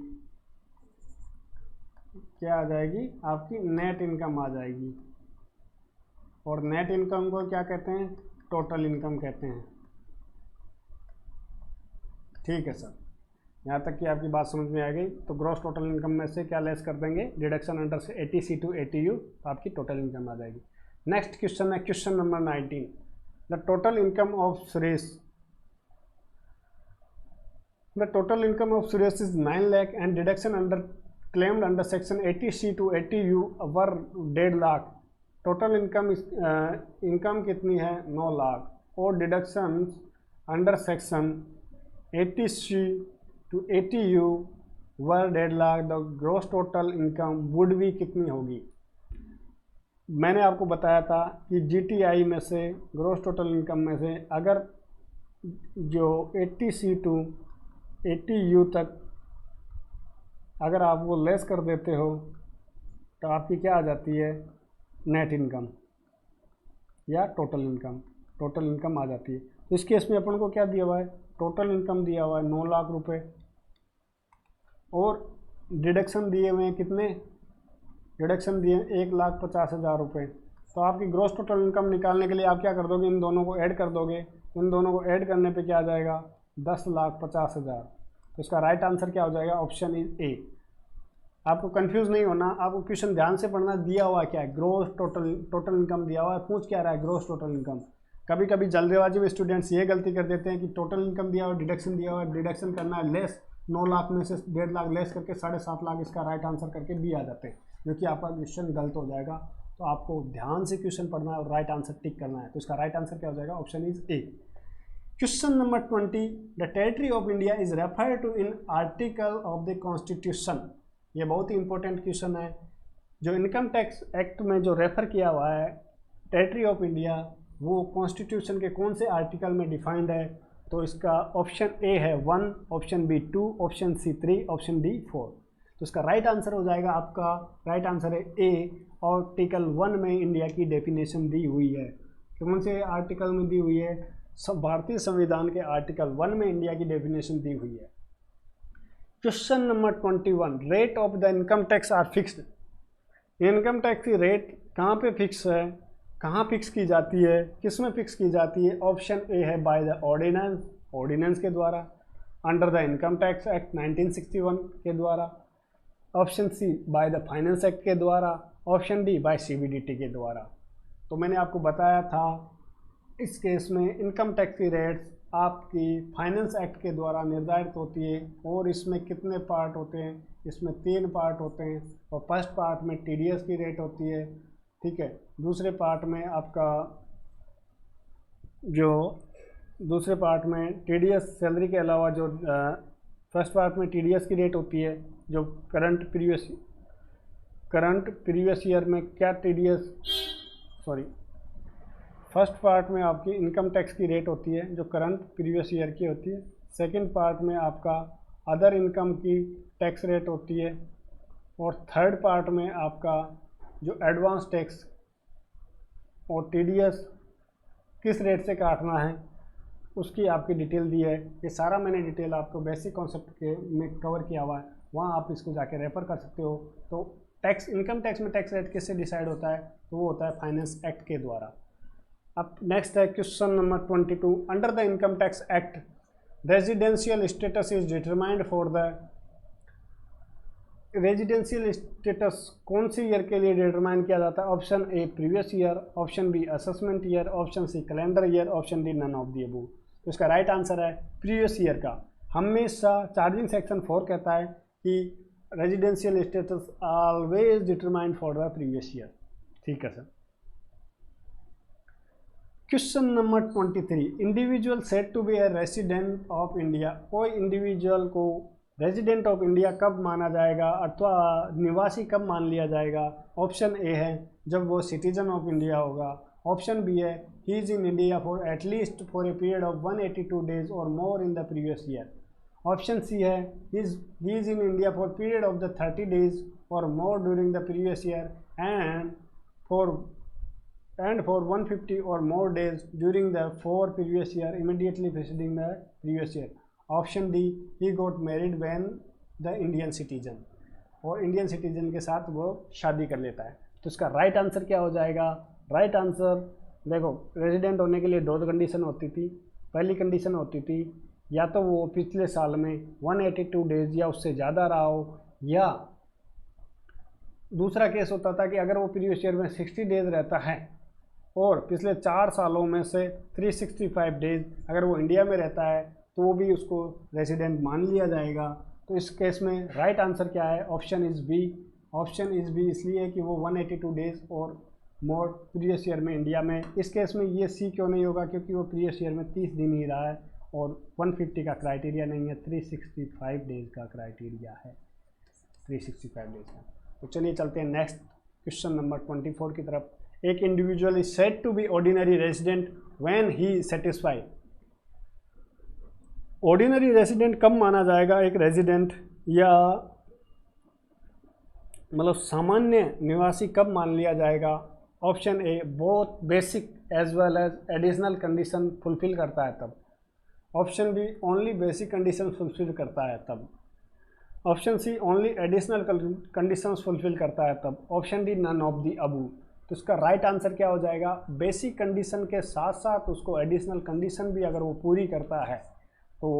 क्या आ जाएगी आपकी, नेट इनकम आ जाएगी। और नेट इनकम को क्या कहते हैं, टोटल इनकम कहते हैं, ठीक है सर। यहाँ तक कि आपकी बात समझ में आ गई। तो ग्रॉस टोटल इनकम में से क्या लेस कर देंगे, डिडक्शन अंडर से 80C to 80U, तो आपकी टोटल इनकम आ जाएगी। नेक्स्ट क्वेश्चन है question number 19, the total income of Suresh, the total income of Suresh is 9 lakh and deduction under claimed under section 80C to 80U were 1.5 lakh. Total income कितनी है, 9 लाख, और deduction under section 80C to 80U were 1.5 lakh. The gross total income would भी कितनी होगी। मैंने आपको बताया था कि जीटीआई में से, ग्रॉस टोटल इनकम में से, अगर जो 80C टू 80U तक अगर आप वो लेस कर देते हो तो आपकी क्या आ जाती है, नेट इनकम या टोटल इनकम आ जाती है। तो इस केस में अपन को क्या दिया हुआ है, टोटल इनकम दिया हुआ है 9 लाख रुपए, और डिडक्शन दिए हुए हैं कितने, डिडक्शन दिए 1,50,000 रुपये। तो आपकी ग्रॉस टोटल इनकम निकालने के लिए आप क्या कर दोगे, इन दोनों को ऐड कर दोगे। इन दोनों को ऐड करने पे क्या आ जाएगा, 10,50,000। तो इसका राइट आंसर क्या हो जाएगा, ऑप्शन इज ए। आपको कंफ्यूज नहीं होना, आपको क्वेश्चन ध्यान से पढ़ना। दिया हुआ क्या है, ग्रॉस टोटल इनकम दिया हुआ है, पूछ क्या रहा है, ग्रॉस टोटल इनकम। कभी कभी जल्दबाजी में स्टूडेंट्स ये गलती कर देते हैं कि टोटल इनकम दिया हुआ, डिडक्शन दिया हुआ है, डिडक्शन करना है लेस, 9 लाख में से 1.5 लाख लेस करके 7.5 लाख इसका राइट आंसर करके भी आ जाते हैं, जो कि आपका क्वेश्चन गलत हो जाएगा। तो आपको ध्यान से क्वेश्चन पढ़ना है और राइट आंसर टिक करना है। तो इसका राइट आंसर क्या हो जाएगा, option is A. Question number 20, the territory of India is referred to in article of the constitution. ये बहुत ही इंपॉर्टेंट क्वेश्चन है। जो इनकम टैक्स एक्ट में जो रेफर किया हुआ है टेरिटरी ऑफ इंडिया, वो कॉन्स्टिट्यूशन के कौन से आर्टिकल में डिफाइंड है। तो इसका ऑप्शन ए है 1, option B 2, option C 3, option D 4। तो इसका राइट आंसर हो जाएगा, आपका राइट आंसर है ए। आर्टिकल 1 में इंडिया की डेफिनेशन दी हुई है। कौन से आर्टिकल में दी हुई है, सब भारतीय संविधान के आर्टिकल 1 में इंडिया की डेफिनेशन दी हुई है। Question number 21, rate of the income tax are fixed. Income tax की रेट कहाँ पे फिक्स है, कहाँ फिक्स की जाती है, किस में फिक्स की जाती है। ऑप्शन ए है बाय द ऑर्डिनेंस के द्वारा, under the income tax act 1961 के द्वारा, option C by the finance act के द्वारा, ऑप्शन डी बाय सीबीडीटी के द्वारा। तो मैंने आपको बताया था इस केस में इनकम टैक्स की रेट्स आपकी फाइनेंस एक्ट के द्वारा निर्धारित होती है। और इसमें कितने पार्ट होते हैं, इसमें 3 पार्ट होते हैं। और फर्स्ट पार्ट में टीडीएस की रेट होती है, ठीक है। दूसरे पार्ट में आपका दूसरे पार्ट में टीडीएस सैलरी के अलावा जो फर्स्ट पार्ट में टीडीएस की रेट होती है, जो करंट प्रीवियस ईयर में क्या फर्स्ट पार्ट में आपकी इनकम टैक्स की रेट होती है जो करंट प्रीवियस ईयर की होती है। सेकंड पार्ट में आपका अदर इनकम की टैक्स रेट होती है। और थर्ड पार्ट में आपका जो एडवांस टैक्स और टीडीएस किस रेट से काटना है उसकी आपकी डिटेल दी है। ये सारा मैंने डिटेल आपको बेसिक कॉन्सेप्ट के में कवर किया हुआ है, वहाँ आप इसको जाके रेफ़र कर सकते हो। तो टैक्स, इनकम टैक्स में टैक्स रेट किससे डिसाइड होता है, तो वो होता है फाइनेंस एक्ट के द्वारा। अब नेक्स्ट है question number 22, under the income tax act residential status is determined for the, residential status कौन सी ईयर के लिए डिटरमाइन किया जाता है। Option A previous year, option B assessment year, option C calendar year, option D none of the above. तो इसका right answer है प्रीवियस ईयर का। हमेशा चार्जिंग सेक्शन 4 कहता है कि residential status always determined for the previous year, ठीक है sir. Question number 23, individual said to be a resident of India. कोई इंडिविजुअल को रेजिडेंट ऑफ इंडिया कब माना जाएगा अथवा निवासी कब मान लिया जाएगा। ऑप्शन ए है जब वो सिटीजन ऑफ इंडिया होगा, ऑप्शन बी है he is in India for at least for a period of 182 days और more in the previous year, option C है he is in India for period of the 30 days और more during the previous year and for 150 or more days during the 4 previous year immediately preceding the previous year. Option D, he got married when the Indian citizen, और Indian citizen के साथ वो शादी कर लेता है। तो इसका राइट आंसर क्या हो जाएगा। राइट आंसर देखो, रेजिडेंट होने के लिए 2 कंडीशन होती थी। पहली कंडीशन होती थी या तो वो पिछले साल में 182 डेज या उससे ज़्यादा रहा हो, या दूसरा केस होता था कि अगर वो प्रीवियस ईयर में 60 डेज रहता है और पिछले 4 सालों में से 365 डेज अगर वो इंडिया में रहता है तो वो भी उसको रेसिडेंट मान लिया जाएगा। तो इस केस में राइट आंसर क्या है, option is B. Option is B इसलिए कि वो 182 डेज और मोर प्रीवियस ईयर में इंडिया में। इस केस में ये सी क्यों नहीं होगा, क्योंकि वो प्रीवियस ईयर में 30 दिन ही रहा है और 150 का क्राइटेरिया नहीं है, 365 डेज का क्राइटेरिया है, 365 डेज का। तो चलिए चलते हैं नेक्स्ट क्वेश्चन नंबर 24 की तरफ। एक individual is said to be ordinary resident when he satisfy. Ordinary resident कब माना जाएगा एक रेजिडेंट, या मतलब सामान्य निवासी कब मान लिया जाएगा? Option A, both basic as well as additional condition fulfil करता है तब। Option B, only basic condition fulfil करता है तब। Option C, only additional conditions fulfil करता है तब। Option D, none of the above. तो इसका राइट आंसर क्या हो जाएगा? बेसिक कंडीशन के साथ साथ उसको एडिशनल कंडीशन भी अगर वो पूरी करता है तो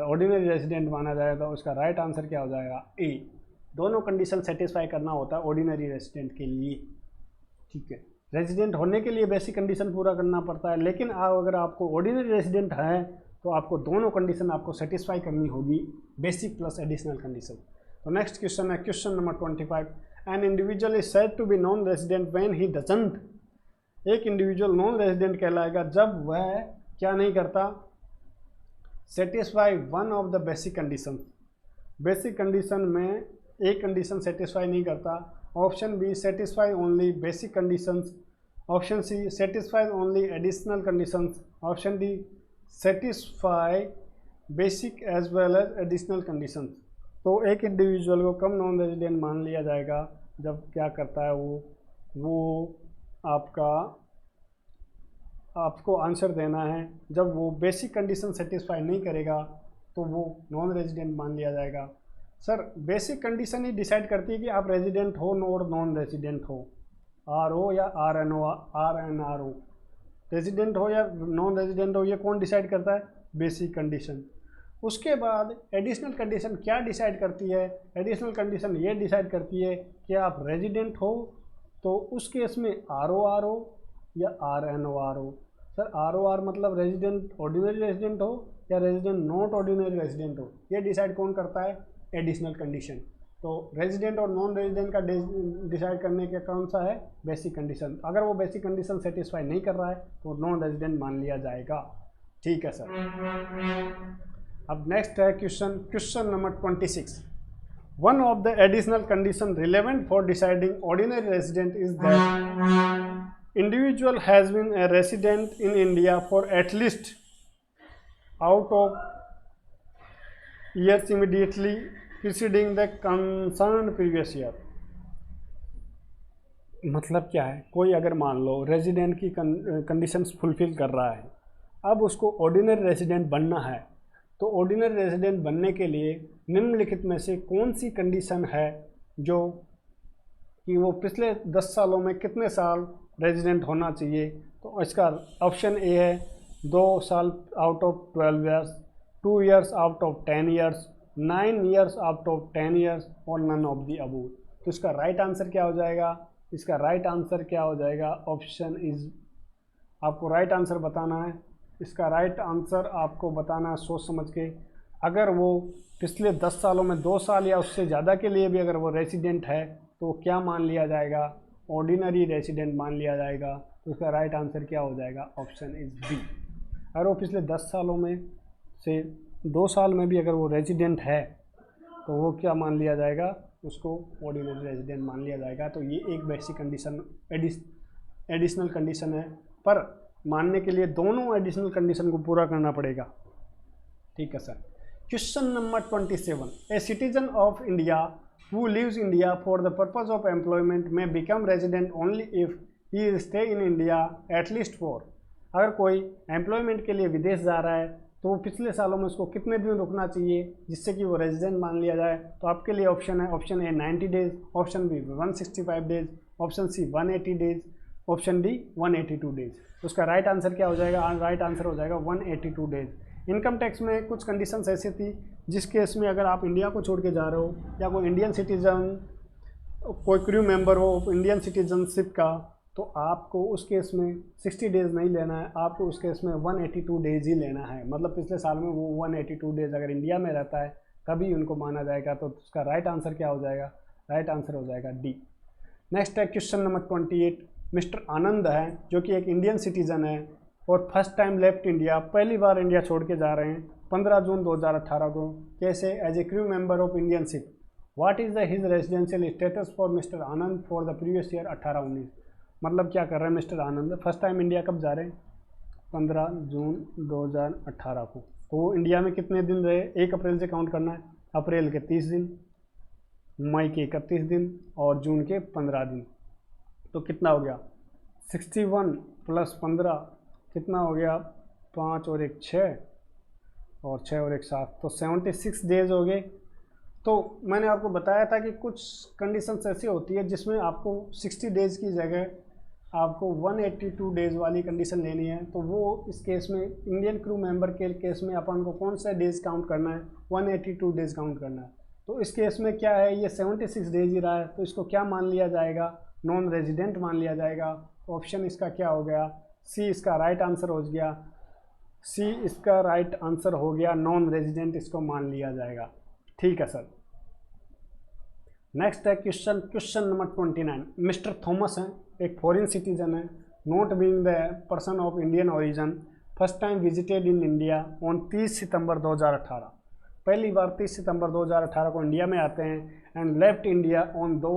ऑर्डिनरी रेजिडेंट माना जाएगा। तो उसका राइट आंसर क्या हो जाएगा? ए, दोनों कंडीशन सेटिस्फाई करना होता है ऑर्डिनरी रेजिडेंट के लिए। ठीक है, रेजिडेंट होने के लिए बेसिक कंडीशन पूरा करना पड़ता है, लेकिन अगर आपको ऑर्डिनरी रेजिडेंट है तो आपको दोनों कंडीशन आपको सेटिस्फाई करनी होगी, बेसिक प्लस एडिशनल कंडीशन। तो नेक्स्ट क्वेश्चन है question number 25। An individual is said to be non resident when he doesn't. एक इंडिविजुअल नॉन रेजिडेंट कहलाएगा जब वह क्या नहीं करता? Satisfy one of the basic condition. Basic condition में एक कंडीशन सेटिस्फाई नहीं करता। Option B, satisfy only basic conditions. Option C, satisfy only additional conditions. Option D, satisfy basic as well as additional conditions. तो एक individual को कब non resident मान लिया जाएगा? जब क्या करता है वो आपको आंसर देना है। जब वो बेसिक कंडीशन सेटिस्फाई नहीं करेगा तो वो नॉन रेजिडेंट मान लिया जाएगा। सर, बेसिक कंडीशन ही डिसाइड करती है कि आप रेजिडेंट हो और नॉन रेजिडेंट हो, आर ओ या RNRO, रेजिडेंट हो या नॉन रेजिडेंट हो, ये कौन डिसाइड करता है? Basic condition. उसके बाद एडिशनल कंडीशन क्या डिसाइड करती है? एडिशनल कंडीशन ये डिसाइड करती है कि आप रेजिडेंट हो तो उस केस में RORO या RNORO। सर, ROR मतलब रेजिडेंट ऑर्डिनरी रेजिडेंट हो या रेजिडेंट नॉट ऑर्डिनरी रेजिडेंट हो, ये डिसाइड कौन करता है? Additional condition. तो रेजिडेंट और नॉन रेजिडेंट का डिसाइड करने का कौन सा है? Basic condition. अगर वो बेसिक कंडीशन सेटिस्फाई नहीं कर रहा है तो नॉन रेजिडेंट मान लिया जाएगा। ठीक है सर। अब नेक्स्ट है question number 26। One of the additional condition relevant for deciding ordinary resident is that individual has been a resident in India for at least out of years immediately preceding the concerned previous year. मतलब क्या है? कोई अगर मान लो resident की conditions fulfil कर रहा है, अब उसको ऑर्डिनरी रेजिडेंट बनना है, तो ऑर्डिनरी रेजिडेंट बनने के लिए निम्नलिखित में से कौन सी कंडीशन है जो कि वो पिछले 10 सालों में कितने साल रेजिडेंट होना चाहिए? तो इसका ऑप्शन ए है 2 साल out of 12 years, 2 years out of 10 years, 9 years out of 10 years और नन ऑफ दी अबव। तो इसका राइट आंसर क्या हो जाएगा? इसका राइट आंसर क्या हो जाएगा? ऑप्शन इज, आपको राइट आंसर बताना है। इसका राइट आंसर आपको बताना है सोच समझ के। अगर वो पिछले 10 सालों में 2 साल या उससे ज़्यादा के लिए भी अगर वो रेसिडेंट है तो क्या मान लिया जाएगा? ऑर्डिनरी रेसिडेंट मान लिया जाएगा। तो उसका राइट आंसर क्या हो जाएगा? Option is B. अगर वो पिछले 10 सालों में से 2 साल में भी अगर वो रेजिडेंट है तो वो क्या मान लिया जाएगा? उसको ऑर्डिनरी रेजिडेंट मान लिया जाएगा। तो ये एक बेसिक कंडीशन एडिशनल कंडीशन है, पर मानने के लिए दोनों एडिशनल कंडीशन को पूरा करना पड़ेगा। ठीक है sir. Question number 27। A citizen of India who lives India for the purpose of employment may become resident only if he stay in India at least for. अगर कोई एम्प्लॉयमेंट के लिए विदेश जा रहा है तो पिछले सालों में उसको कितने दिन रुकना चाहिए जिससे कि वो रेजिडेंट मान लिया जाए? तो आपके लिए ऑप्शन है, option A 90 days, option B 165 days, option C 180 days, option D 182 days. तो उसका राइट आंसर क्या हो जाएगा? राइट आंसर हो जाएगा 182 डेज। इनकम टैक्स में कुछ कंडीशंस ऐसी थी जिस केस में अगर आप इंडिया को छोड़ के जा रहे हो या कोई इंडियन सिटीजन, कोई क्रू मेंबर हो इंडियन सिटीजनशिप का, तो आपको उस केस में 60 डेज़ नहीं लेना है, आपको उस केस में 182 डेज़ ही लेना है। मतलब पिछले साल में वो 182 डेज़ अगर इंडिया में रहता है तभी उनको माना जाएगा। तो उसका राइट आंसर क्या हो जाएगा? राइट आंसर हो जाएगा डी। नेक्स्ट है क्वेश्चन नंबर 28। मिस्टर आनंद है जो कि एक इंडियन सिटीज़न है और फर्स्ट टाइम लेफ्ट इंडिया, पहली बार इंडिया छोड़ के जा रहे हैं 15 जून 2018 को। कैसे? As a crew member of Indian ship. What is the his residential status for mister Anand for the previous year 18-19। मतलब क्या कर रहे हैं mister Anand, first time India कब जा रहे हैं? 15 जून 2018 को। तो वो इंडिया में कितने दिन रहे? 1 अप्रैल से काउंट करना है। अप्रैल के 30 दिन, मई के 31 दिन और जून के 15 दिन। तो कितना हो गया? 61 + 15 कितना हो गया? 5 और 1 6 और 6 और 1 7, तो 76 डेज हो गए। तो मैंने आपको बताया था कि कुछ कंडीशंस ऐसी होती है जिसमें आपको 60 डेज़ की जगह आपको 182 डेज़ वाली कंडीशन लेनी है। तो वो इस केस में इंडियन क्रू मेंबर के केस में अपन को कौन सा डेज़ काउंट करना है? 182 डेज़ काउंट करना है। तो इस केस में क्या है, ये 76 डेज ही रहा है, तो इसको क्या मान लिया जाएगा? नॉन रेजिडेंट मान लिया जाएगा। ऑप्शन इसका क्या हो गया? सी इसका राइट आंसर हो गया। सी इसका राइट आंसर हो गया, नॉन रेजिडेंट इसको मान लिया जाएगा। ठीक है सर। नेक्स्ट है क्वेश्चन नंबर 29। मिस्टर थॉमस हैं, एक फॉरेन सिटीजन है, not being the person of Indian origin, first time visited in India on 30 सितंबर 2018। पहली बार 30 सितंबर 2018 को इंडिया में आते हैं एंड लेफ्ट इंडिया ऑन 2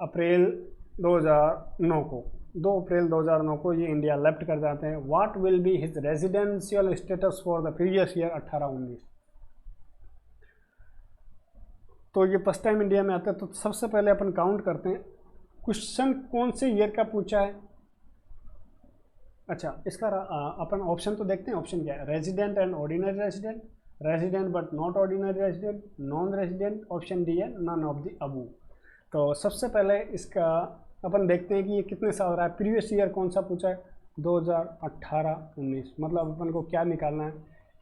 अप्रैल 2009 को। 2 अप्रैल 2009 को ये इंडिया लेफ्ट कर जाते हैं। What will be his residential status for the previous year 18-19। तो ये फर्स्ट टाइम इंडिया में आते हैं। तो सबसे पहले अपन काउंट करते हैं क्वेश्चन कौन से ईयर का पूछा है। अच्छा, इसका अपन ऑप्शन तो देखते हैं। ऑप्शन क्या है? Resident and ordinary resident, resident but not ordinary resident, non resident. Option D है नन ऑफ द अबव। तो सबसे पहले इसका अपन देखते हैं कि ये कितने साल रहा है। प्रीवियस ईयर कौन सा पूछा है? 2018-19। मतलब अपन को क्या निकालना है?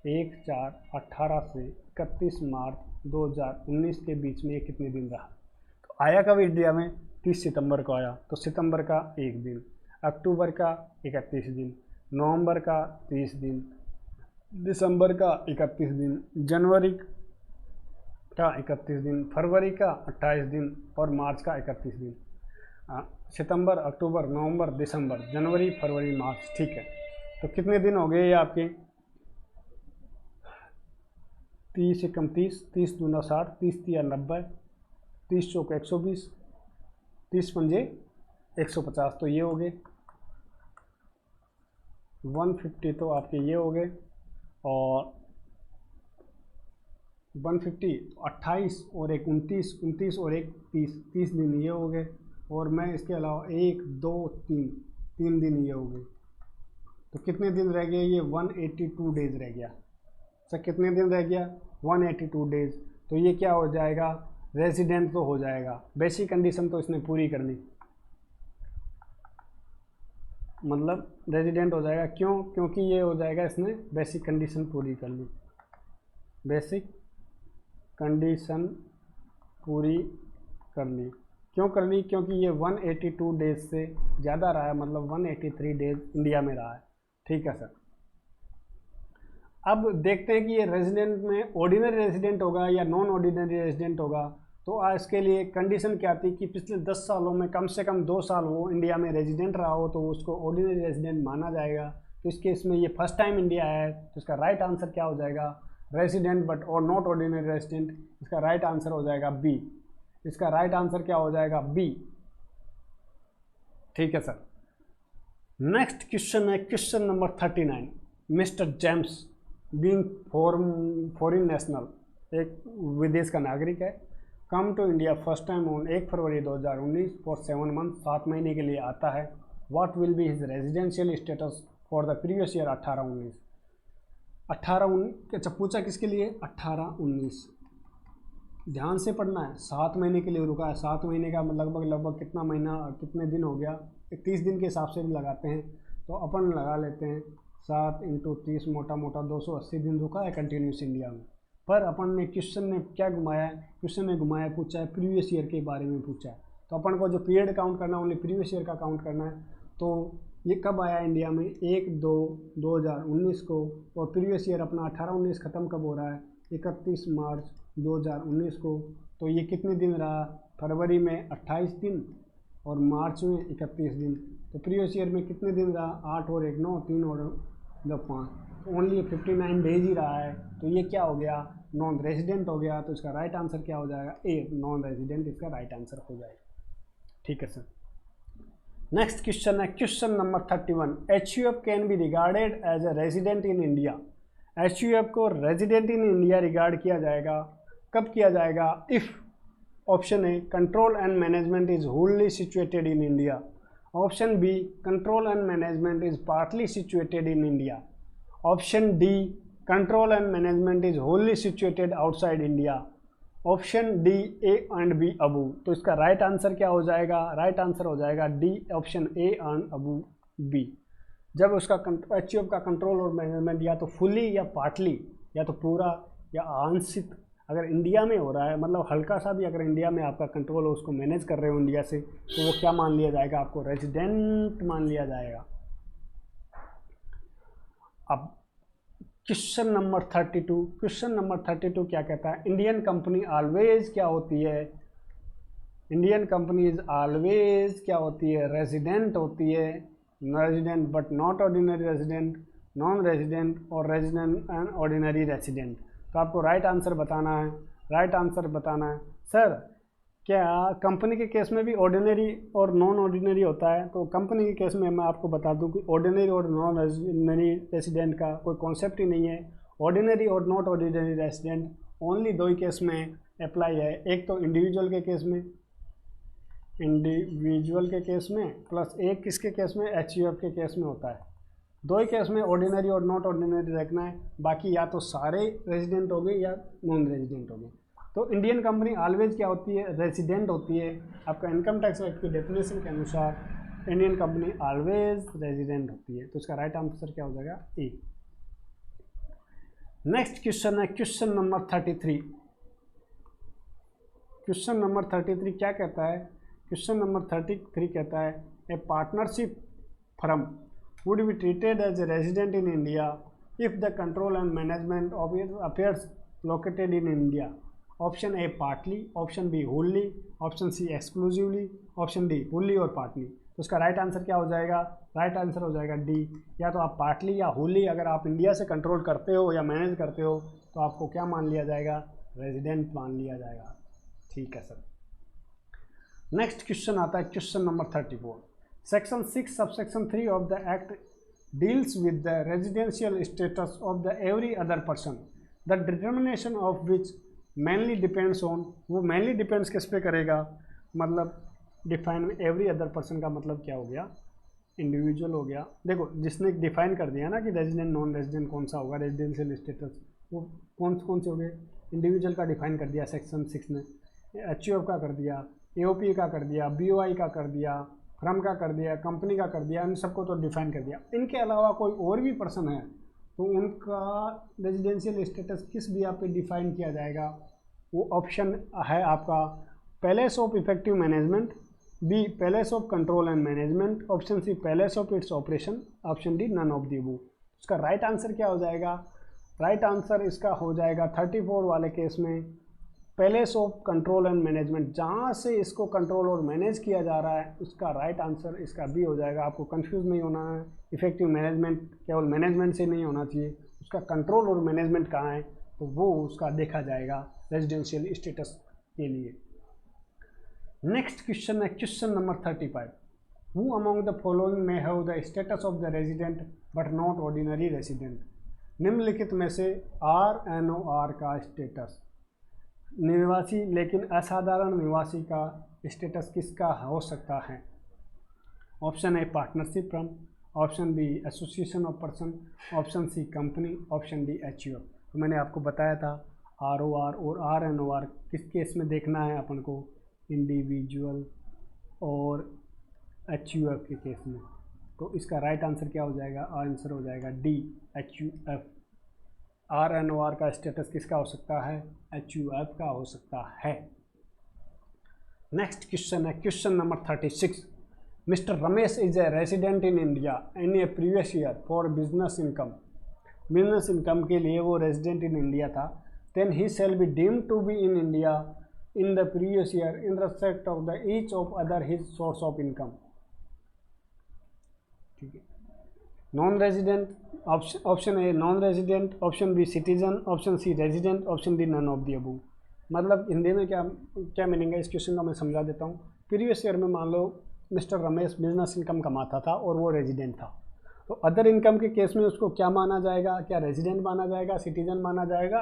1/4/18 से 31 मार्च 2019 के बीच में ये कितने दिन रहा। तो आया कब इंडिया में? 30 सितंबर को आया। तो सितंबर का 1 दिन, अक्टूबर का 31 दिन, नवंबर का 30 दिन, दिसंबर का 31 दिन, जनवरी का 31 दिन, फरवरी का 28 दिन और मार्च का 31 दिन। सितंबर, अक्टूबर, नवंबर, दिसंबर, जनवरी, फरवरी, मार्च। ठीक है, तो कितने दिन हो गए ये आपके? 30 एकम 30, 30 दूना 60, 30 तिया 90, 30 चौक 120, 30 पंजे 150। तो ये हो गए 150। तो आपके ये हो गए और 150 28 और 1 29, 29 और 1 30, 30 दिन ये हो गए। और मैं इसके अलावा 1 2 3 3 दिन ये हो गए। तो कितने दिन रह गए? ये 182 डेज रह गया। सर कितने दिन रह गया? 182 डेज। तो ये क्या हो जाएगा? रेजिडेंट तो हो जाएगा। बेसिक कंडीशन तो इसने पूरी करनी, मतलब रेजिडेंट हो जाएगा। क्यों? क्योंकि ये हो जाएगा, इसने बेसिक कंडीशन पूरी कर ली। बेसिक कंडीशन पूरी कर ली। क्यों कर ली? क्योंकि ये 182 डेज से ज़्यादा रहा है, मतलब 183 डेज इंडिया में रहा है। ठीक है सर। अब देखते हैं कि ये रेजिडेंट में ऑर्डिनरी रेजिडेंट होगा या नॉन ऑर्डिनरी रेजिडेंट होगा। तो आज के लिए कंडीशन क्या थी कि पिछले 10 सालों में कम से कम 2 साल वो इंडिया में रेजिडेंट रहा हो, तो उसको ऑर्डिनरी रेजिडेंट माना जाएगा। तो इस केस में ये फर्स्ट टाइम इंडिया है, तो इसका राइट आंसर क्या हो जाएगा? रेजिडेंट बट और नॉट ऑर्डिनरी रेजिडेंट। इसका राइट आंसर हो जाएगा बी। इसका राइट आंसर क्या हो जाएगा? बी। ठीक है सर। नेक्स्ट क्वेश्चन है question number 39। Mister James being foreign national, एक विदेश का नागरिक है, come to India first time on 1 February 2019 for 7 month, 7 महीने के लिए आता है। What will be his residential status for the previous year 18-19। 18-19 अच्छा पूछा किसके लिए? 18-19। ध्यान से पढ़ना है। 7 महीने के लिए रुका है। 7 महीने का लगभग कितना महीना, कितने दिन हो गया? 30 दिन के हिसाब से भी लगाते हैं, तो अपन लगा लेते हैं 7 × 30 मोटा मोटा 280 दिन रुका है कंटिन्यूस इंडिया में। पर अपन ने क्वेश्चन ने क्या घुमाया है? क्वेश्चन ने घुमाया पूछा है प्रीवियस ईयर के बारे में पूछा है। तो अपन को जो पीरियड काउंट करना है ओनली प्रीवियस ईयर का काउंट करना है। तो ये कब आया इंडिया में? 1/2/2019 को। और प्रीवियस ईयर अपना 18-19 ख़त्म कब हो रहा है? 31 मार्च 2019 को। तो ये कितने दिन रहा? फरवरी में 28 दिन और मार्च में 31 दिन। तो प्रीवियस ईयर में कितने दिन रहा? 8 और 1 9, 3 और 5, ओनली 59 डेज ही रहा है। तो ये क्या हो गया? नॉन रेजिडेंट हो गया। तो इसका राइट आंसर क्या हो जाएगा? ए, नॉन रेजिडेंट इसका राइट आंसर हो जाएगा। ठीक है सर। नेक्स्ट क्वेश्चन है question number 31, HUF can be regarded as a resident in India. HUF को रेजिडेंट इन इंडिया रिगार्ड किया जाएगा, कब किया जाएगा? If option A control and management is wholly situated in India, option B control and management is partly situated in India, option D control and management is wholly situated outside India, option D A and B above. तो इसका right answer क्या हो जाएगा? Right answer हो जाएगा D option A and above B. जब उसका HUF का कंट्रोल और मैनेजमेंट या तो फुली या पार्टली या तो पूरा या आंशिक अगर इंडिया में हो रहा है, मतलब हल्का सा भी अगर इंडिया में आपका कंट्रोल हो, उसको मैनेज कर रहे हो इंडिया से, तो वो क्या मान लिया जाएगा? आपको रेजिडेंट मान लिया जाएगा। अब क्वेश्चन नंबर 32, क्वेश्चन नंबर 32 क्या कहता है? इंडियन कंपनी ऑलवेज क्या होती है? इंडियन कंपनी इज ऑलवेज क्या होती है? रेजिडेंट होती है, resident but not ordinary resident, non resident और रेजिडेंट एंड ऑर्डिनरी रेजिडेंट। तो आपको राइट आंसर बताना है, राइट आंसर बताना है। सर क्या कंपनी के केस में भी ऑर्डिनरी और नॉन ऑर्डिनरी होता है? तो कंपनी के केस में मैं आपको बता दूं कि ऑर्डिनरी और नॉन ऑर्डिनरी रेसिडेंट का कोई कॉन्सेप्ट ही नहीं है। ऑर्डिनरी और नॉट ऑर्डिनरी रेसिडेंट ओनली दो ही केस में अप्लाई है, एक तो इंडिविजुअल के केस में, इंडिविजुअल के केस में, प्लस एक किसके केस में? HUF के केस में होता है। दो ही केस में ऑर्डिनरी और नॉट ऑर्डिनरी रखना है, बाकी या तो सारे रेजिडेंट हो गए या नॉन रेजिडेंट हो गए। तो इंडियन कंपनी ऑलवेज क्या होती है? रेजिडेंट होती है। आपका इनकम टैक्स एक्ट की डेफिनेशन के अनुसार इंडियन कंपनी ऑलवेज रेजिडेंट होती है। तो इसका राइट आंसर क्या हो जाएगा? ए। नेक्स्ट क्वेश्चन है क्वेश्चन नंबर 33। क्वेश्चन नंबर 33 क्या कहता है? क्वेश्चन नंबर 33 कहता है ए partnership firm would be treated as a resident in India if the control and management of its affairs located in India. Option A partly, option B wholly, option C exclusively, option D wholly और partly। तो उसका right answer क्या हो जाएगा? Right answer हो जाएगा D. या तो आप पार्टली या होली अगर आप इंडिया से कंट्रोल करते हो या मैनेज करते हो तो आपको क्या मान लिया जाएगा? रेजिडेंट मान लिया जाएगा। ठीक है सर। नेक्स्ट क्वेश्चन आता है question number 34। Section 6 subsection 3 of the Act deals with the residential status of the every other person, the determination of which mainly depends on, वो mainly depends किस पे करेगा? मतलब डिफाइन एवरी अदर पर्सन का मतलब क्या हो गया? इंडिविजुअल हो गया। देखो जिसने डिफाइन कर दिया ना कि रेजिडेंट नॉन रेजिडेंट कौन सा होगा, रेजिडेंशियल स्टेटस, वो कौन से हो गए? इंडिविजुअल का डिफाइन कर दिया सेक्शन 6 ने, HUF का कर दिया, AOP का कर दिया, BOI का कर दिया, फर्म का कर दिया, कंपनी का कर दिया, इन सबको तो डिफाइन कर दिया। इनके अलावा कोई और भी पर्सन है तो उनका रेजिडेंशियल स्टेटस किस बिया पे डिफाइन किया जाएगा? वो ऑप्शन है आपका place of effective management, B place of control and management, option C place of its operation, option D none of the above. उसका राइट आंसर क्या हो जाएगा? राइट आंसर इसका हो जाएगा 34 वाले केस में palace of control and management, जहाँ से इसको कंट्रोल और मैनेज किया जा रहा है उसका राइट आंसर इसका बी हो जाएगा। आपको कंफ्यूज नहीं होना है, इफेक्टिव मैनेजमेंट केवल मैनेजमेंट से नहीं होना चाहिए, उसका कंट्रोल और मैनेजमेंट कहाँ है तो वो उसका देखा जाएगा रेजिडेंशियल स्टेटस के लिए। नेक्स्ट क्वेश्चन है question number 35। Who among the following में have the status of the resident but not ordinary resident? निम्नलिखित में से RNOR का स्टेटस, निवासी लेकिन असाधारण निवासी का स्टेटस किसका हो सकता है? Option A partnership firm, option B association of person, option C company, option D HUF। तो मैंने आपको बताया था ROR और RNOR किस केस में देखना है अपन को? इंडिविजुअल और HUF के केस में। तो इसका राइट आंसर क्या हो जाएगा? आंसर हो जाएगा डी HUF। RNOR का स्टेटस किसका हो सकता है? HUF का हो सकता है। नेक्स्ट क्वेश्चन है question number 36। Mister Ramesh is a resident in India in a previous year for business income. Business income के लिए वो रेजिडेंट इन इंडिया था। Then he shall be deemed to be in India in the previous year in respect of the each of other his source of income. ठीक है। Non resident, option A non resident, option B citizen, option C resident, option D none of the above. मतलब हिंदी में क्या meaning है इस question का मैं समझा देता हूँ। प्रीवियस ईयर में मान लो मिस्टर रमेश बिजनेस इनकम कमाता था और वो रेजिडेंट था, तो अदर इनकम के केस में उसको क्या माना जाएगा? क्या रेजिडेंट माना जाएगा, सिटीजन माना जाएगा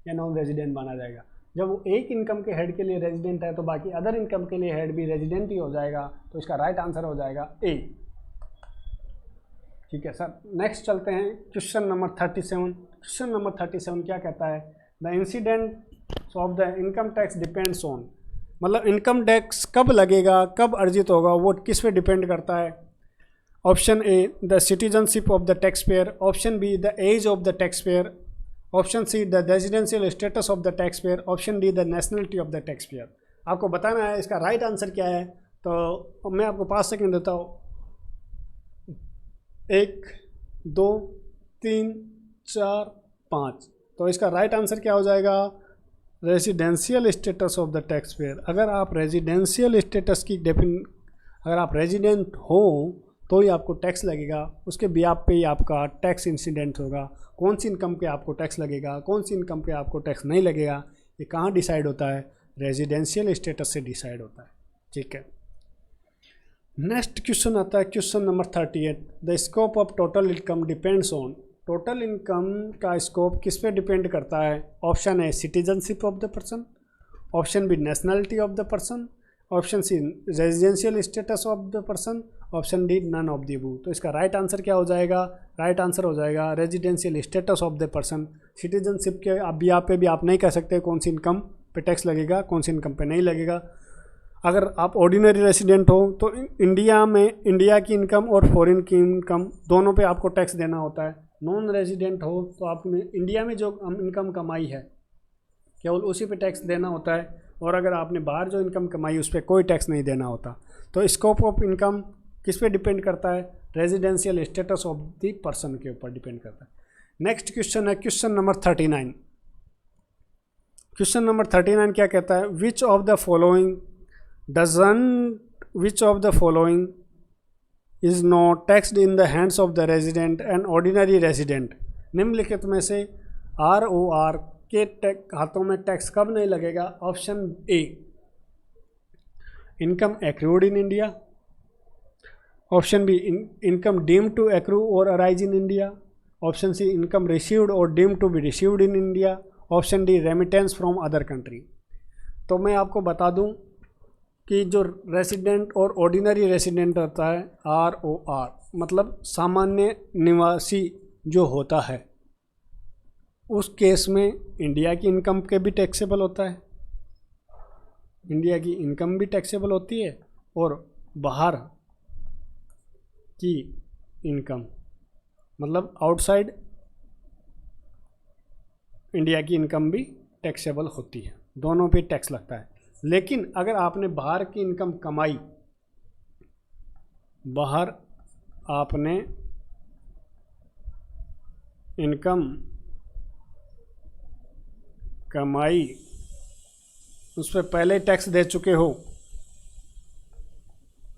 या नॉन रेजिडेंट माना जाएगा? जब वो एक इनकम के हेड के लिए रेजिडेंट है तो बाकी अदर इनकम के लिए हेड भी रेजिडेंट ही हो जाएगा, तो इसका राइट आंसर हो जाएगा ए। ठीक है सर, नेक्स्ट चलते हैं क्वेश्चन नंबर 37। क्वेश्चन नंबर 37 क्या कहता है? The incident of the income tax depends on, मतलब इनकम टैक्स कब लगेगा, कब अर्जित होगा, वो किस पे डिपेंड करता है? Option A the citizenship of the tax payer, option B the age of the tax payer, option C the residential status of the tax payer, option D the nationality of the tax payer. आपको बताना है इसका right answer क्या है, तो मैं आपको 5 second देता हूँ। 1 2 3 4 5। तो इसका राइट आंसर क्या हो जाएगा? Residential status of the tax pair. अगर आप रेजिडेंशियल स्टेटस की अगर आप रेजिडेंट हो तो ही आपको टैक्स लगेगा, उसके बिहाफ पे ही आपका टैक्स इंसिडेंट होगा। कौन सी इनकम पे आपको टैक्स लगेगा, कौन सी इनकम पे आपको टैक्स नहीं लगेगा, ये कहाँ डिसाइड होता है? रेजिडेंशियल स्टेटस से डिसाइड होता है। ठीक है, नेक्स्ट क्वेश्चन आता है question number 38। The scope of total income depends on, total income का स्कोप किस पे डिपेंड करता है? Option A citizenship of the person, option B nationality of the person, option C residential status of the person, option D none of the above. तो इसका right answer क्या हो जाएगा? राइट आंसर हो जाएगा residential status of the person. Citizenship के अभी यहाँ पे भी आप नहीं कह सकते कौन सी इनकम पे टैक्स लगेगा, कौन सी इनकम पे नहीं लगेगा। अगर आप ऑर्डिनरी रेसिडेंट हो तो इंडिया में इंडिया की इनकम और फॉरेन की इनकम दोनों पे आपको टैक्स देना होता है। नॉन रेजिडेंट हो तो आपने इंडिया में जो इनकम कमाई है केवल उसी पे टैक्स देना होता है, और अगर आपने बाहर जो इनकम कमाई उस पर कोई टैक्स नहीं देना होता। तो स्कोप ऑफ इनकम किस पे डिपेंड करता है? Residential status of the person के ऊपर डिपेंड करता है। नेक्स्ट क्वेश्चन है क्वेश्चन नंबर 39। क्वेश्चन नंबर 39 क्या कहता है? विच of the following is not taxed in the hands of the resident and ordinary resident. निम्नलिखित में से ROR के हाथों में टैक्स कब नहीं लगेगा? Option A income accrued in India, option B income deemed to accrue और arise in India, option C income received और deemed to be received in India, option D remittance from other country. तो मैं आपको बता दूं कि जो resident और ऑर्डिनरी रेसिडेंट होता है ROR, मतलब सामान्य निवासी जो होता है, उस केस में इंडिया की इनकम के भी टैक्सेबल होता है, इंडिया की इनकम भी टैक्सेबल होती है और बाहर की इनकम मतलब आउटसाइड इंडिया की इनकम भी टैक्सेबल होती है, दोनों पे टैक्स लगता है। लेकिन अगर आपने बाहर की इनकम कमाई, बाहर आपने इनकम कमाई उस पर पहले टैक्स दे चुके हो,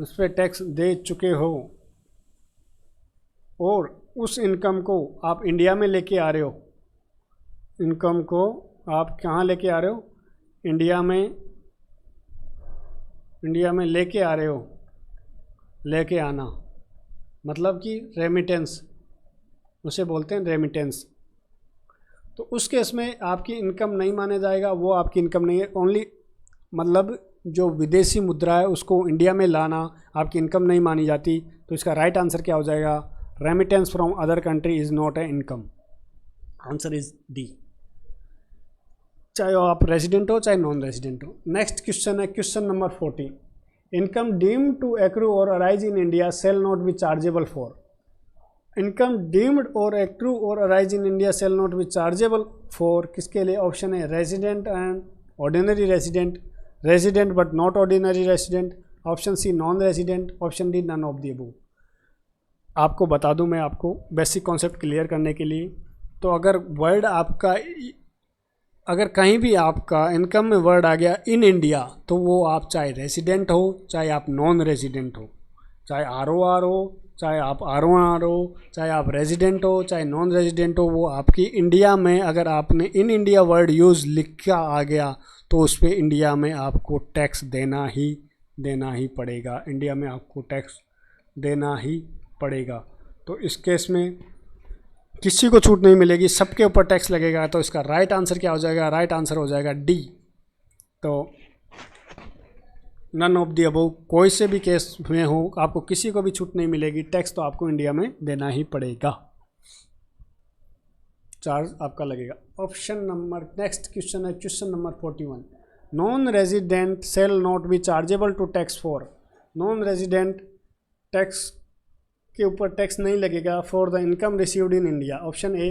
उस पर टैक्स दे चुके हो और उस इनकम को आप इंडिया में लेके आ रहे हो, इनकम को आप कहाँ लेके आ रहे हो? इंडिया में लेके आ रहे हो। लेके आना मतलब कि रेमिटेंस, उसे बोलते हैं रेमिटेंस। तो उस केस में आपकी इनकम नहीं माना जाएगा, वो आपकी इनकम नहीं है। ओनली मतलब जो विदेशी मुद्रा है उसको इंडिया में लाना आपकी इनकम नहीं मानी जाती। तो इसका राइट आंसर क्या हो जाएगा? Remittance from other country is not a income. Answer is D, चाहे आप रेजिडेंट हो चाहे नॉन रेजिडेंट हो। नेक्स्ट क्वेश्चन है question number 40। Income deemed to accrue और arise in India shall not be chargeable for. Income deemed और accrue और arise in India shall not be chargeable for किसके लिए? ऑप्शन है resident and ordinary resident, resident but not ordinary resident, option C non resident, option D none of the above. आपको बता दूं मैं आपको बेसिक कॉन्सेप्ट क्लियर करने के लिए, तो अगर वर्ड आपका, अगर कहीं भी आपका इनकम में वर्ड आ गया इन इंडिया, तो वो आप चाहे रेजिडेंट हो चाहे आप नॉन रेजिडेंट हो, चाहे ROR हो चाहे आप ROR हो, चाहे आप रेजिडेंट हो चाहे नॉन रेजिडेंट हो, वो आपकी इंडिया में अगर आपने इन इंडिया वर्ड यूज़ लिखा आ गया तो उस पर इंडिया में आपको टैक्स देना ही देना ही पड़ेगा, इंडिया में आपको टैक्स देना ही पड़ेगा। तो इस केस में किसी को छूट नहीं मिलेगी, सबके ऊपर टैक्स लगेगा। तो इसका राइट आंसर क्या हो जाएगा? राइट आंसर हो जाएगा डी। तो नन ऑफ दी अबव, कोई से भी केस में हो आपको किसी को भी छूट नहीं मिलेगी, टैक्स तो आपको इंडिया में देना ही पड़ेगा, चार्ज आपका लगेगा। ऑप्शन नंबर, नेक्स्ट क्वेश्चन है question number 41। Non resident shall not be chargeable to tax for, non resident tax के ऊपर टैक्स नहीं लगेगा for the income received in India. Option A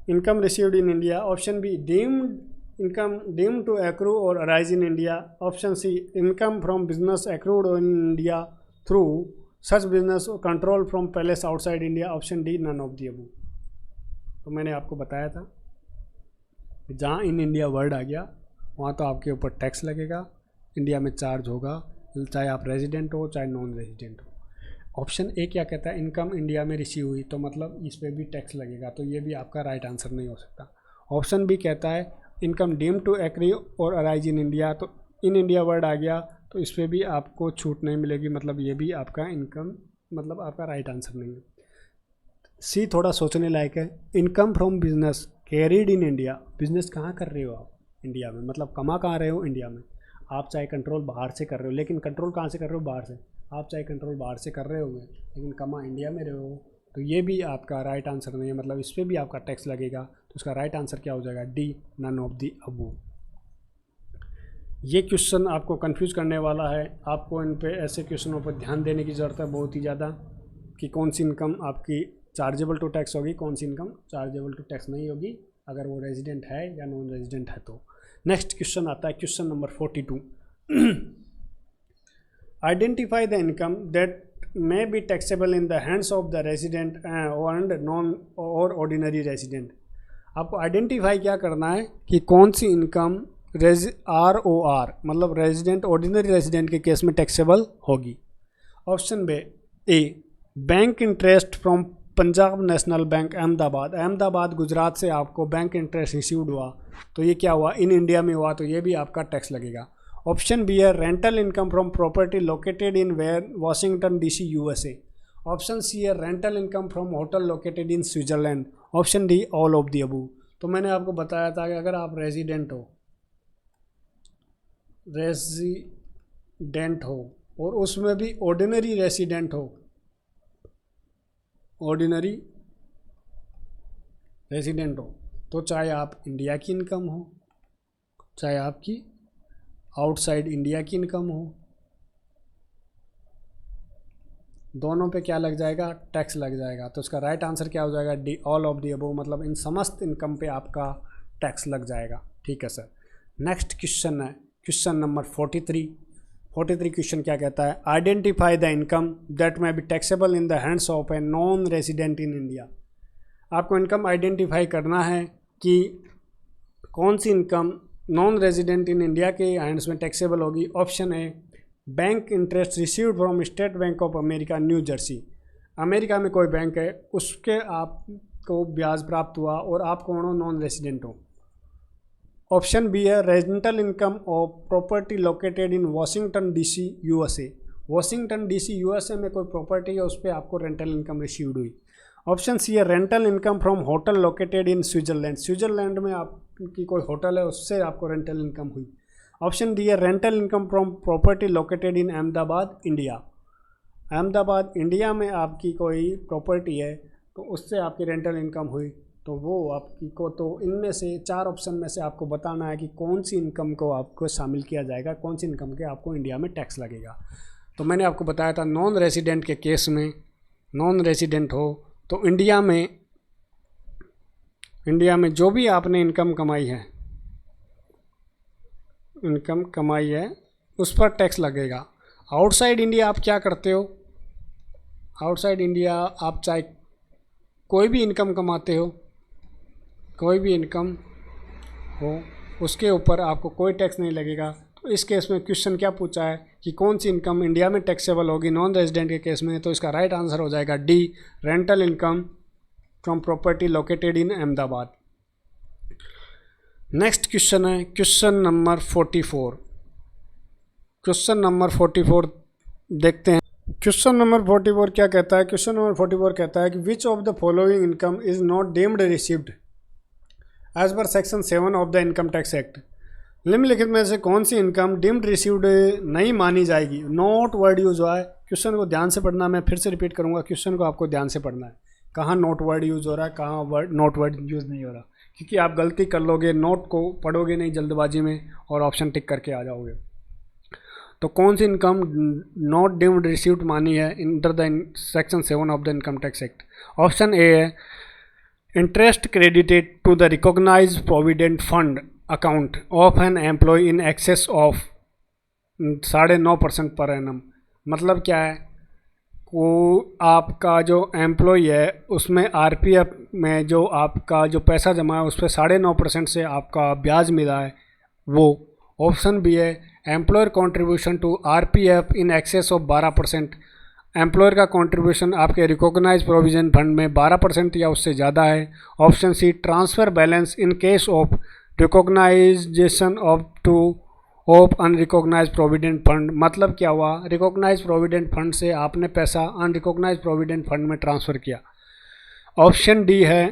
income received in India, option B deemed income deemed to accrue और arise in India, option C income from business accrued in India through such business control from places outside India, option D none of the above. तो मैंने आपको बताया था जहाँ in India word आ गया वहाँ तो आपके ऊपर टैक्स लगेगा, इंडिया में चार्ज होगा, चाहे आप रेजिडेंट हो चाहे नॉन रेजिडेंट हो। ऑप्शन ए क्या कहता है? इनकम इंडिया में रिसीव हुई, तो मतलब इस पर भी टैक्स लगेगा, तो ये भी आपका राइट आंसर नहीं हो सकता। ऑप्शन बी कहता है इनकम डीम्ड टू एक्री और अराइज इन इंडिया, तो इन इंडिया वर्ड आ गया तो इस पर भी आपको छूट नहीं मिलेगी, मतलब ये भी आपका इनकम, मतलब आपका राइट आंसर नहीं है। सी थोड़ा सोचने लायक है, income from business carried in India, business कहाँ कर रहे हो आप? इंडिया में, मतलब कमा कहाँ रहे हो? इंडिया में। आप चाहे कंट्रोल बाहर से कर रहे हो, लेकिन कंट्रोल कहाँ से कर रहे हो? बाहर से। आप चाहे कंट्रोल बाहर से कर रहे होंगे लेकिन कमा इंडिया में रहे हो, तो ये भी आपका राइट आंसर नहीं है, मतलब इस पर भी आपका टैक्स लगेगा। तो उसका राइट आंसर क्या हो जाएगा? D none of the above. ये क्वेश्चन आपको कंफ्यूज करने वाला है, आपको इन पे ऐसे क्वेश्चनों पर ध्यान देने की ज़रूरत है बहुत ही ज़्यादा, कि कौन सी इनकम आपकी चार्जेबल टू टैक्स होगी, कौन सी इनकम चार्जेबल टू टैक्स नहीं होगी, अगर वो रेजिडेंट है या नॉन रेजिडेंट है। तो नेक्स्ट क्वेश्चन आता है question number 42। Identify the income that may be taxable in the hands of the resident and non और ordinary resident। आपको आइडेंटिफाई क्या करना है कि कौन सी इनकम ROR मतलब रेजिडेंट ऑर्डिनरी रेजिडेंट के केस में टैक्सेबल होगी। Option B a bank interest from Punjab National Bank Ahmedabad, Ahmedabad Gujarat से आपको बैंक इंटरेस्ट रिसीव्ड हुआ, तो ये क्या हुआ? इन इंडिया में हुआ, तो ये भी आपका टैक्स लगेगा। ऑप्शन बी है rental income from property located in Washington DC USA, option C है rental income from hotel located in Switzerland, option D all of the above. तो मैंने आपको बताया था कि अगर आप रेजिडेंट हो और उसमें भी ऑर्डिनरी रेजिडेंट हो, ऑर्डिनरी रेजिडेंट हो, तो चाहे आप इंडिया की इनकम हो चाहे आपकी आउटसाइड इंडिया की इनकम हो, दोनों पे क्या लग जाएगा? टैक्स लग जाएगा। तो इसका राइट आंसर क्या हो जाएगा? D all of the above, मतलब इन समस्त इनकम पे आपका टैक्स लग जाएगा। ठीक है सर। नेक्स्ट क्वेश्चन है क्वेश्चन नंबर 43। 43 क्वेश्चन क्या कहता है? Identify the income that may be taxable in the hands of a non resident in India. आपको इनकम आइडेंटिफाई करना है कि कौन सी income non resident in India के हैंड्स में टैक्सेबल होगी। Option A bank interest received from State Bank of America New Jersey, America में कोई बैंक है उसके आपको ब्याज प्राप्त हुआ और आप कौन हो? नॉन रेजिडेंट हो। ऑप्शन बी है rental income of property located in Washington DC USA, Washington DC USA में कोई प्रॉपर्टी है उस पर आपको रेंटल इनकम रिसीव्ड हुई। ऑप्शन सी है rental income from hotel located in Switzerland, Switzerland में आपकी कोई होटल है उससे आपको रेंटल इनकम हुई। ऑप्शन डी है rental income from property located in Ahmedabad India, Ahmedabad India में आपकी कोई प्रॉपर्टी है तो उससे आपकी रेंटल इनकम हुई, तो वो आपकी को, तो इनमें से 4 ऑप्शन में से आपको बताना है कि कौन सी इनकम को आपको शामिल किया जाएगा, कौन सी इनकम के आपको इंडिया में टैक्स लगेगा। तो मैंने आपको बताया था नॉन रेजिडेंट के केस में, नॉन रेजिडेंट हो तो इंडिया में जो भी आपने इनकम कमाई है उस पर टैक्स लगेगा। आउटसाइड इंडिया आप क्या करते हो? आउटसाइड इंडिया आप चाहे कोई भी इनकम कमाते हो, कोई भी इनकम हो उसके ऊपर आपको कोई टैक्स नहीं लगेगा। तो इस केस में क्वेश्चन क्या पूछा है कि कौन सी इनकम इंडिया में टैक्सेबल होगी नॉन रेजिडेंट के केस में, तो इसका राइट आंसर हो जाएगा D rental income from property located in Ahmedabad. Next question है क्वेश्चन नंबर 44। क्वेश्चन नंबर 44 देखते हैं। क्वेश्चन नंबर 44 क्या कहता है? क्वेश्चन नंबर 44 कहता है कि which of the following income is not deemed received as per section 7 of the income tax act. निम्नलिखित में से कौन सी इनकम डीम्ड रिसीव्ड नहीं मानी जाएगी? नोट वर्ड यूज हुआ है। क्वेश्चन को ध्यान से पढ़ना, मैं फिर से रिपीट करूंगा, क्वेश्चन को आपको ध्यान से पढ़ना है। कहाँ नोट वर्ड यूज हो रहा है, कहाँ वर्ड नोट वर्ड यूज नहीं हो रहा, क्योंकि आप गलती कर लोगे, नोट को पढ़ोगे नहीं जल्दबाजी में और ऑप्शन टिक करके आ जाओगे। तो कौन सी इनकम नॉट डीम्ड रिसीव्ड मानी है under the section 7 of the income tax act? Option A है interest credited to the recognised provident fund account of an employ in excess of 9.5% per annum. मतलब क्या है? को आपका जो एम्प्लॉय है उसमें आरपीएफ में जो आपका जो पैसा जमा है उस पर 9.5% से आपका ब्याज मिला है वो। ऑप्शन बी है employer contribution to RPF in excess of 12%। Employer का कंट्रीब्यूशन आपके रिकॉग्नाइज प्रोविजन फंड में 12% या उससे ज़्यादा है। Option C transfer balance in case of recognisation of unrecognise provident fund. मतलब क्या हुआ? रिकॉग्नाइज प्रोविडेंट फंड से आपने पैसा अनरिकॉग्नाइज प्रोविडेंट फंड में ट्रांसफ़र किया। ऑप्शन डी है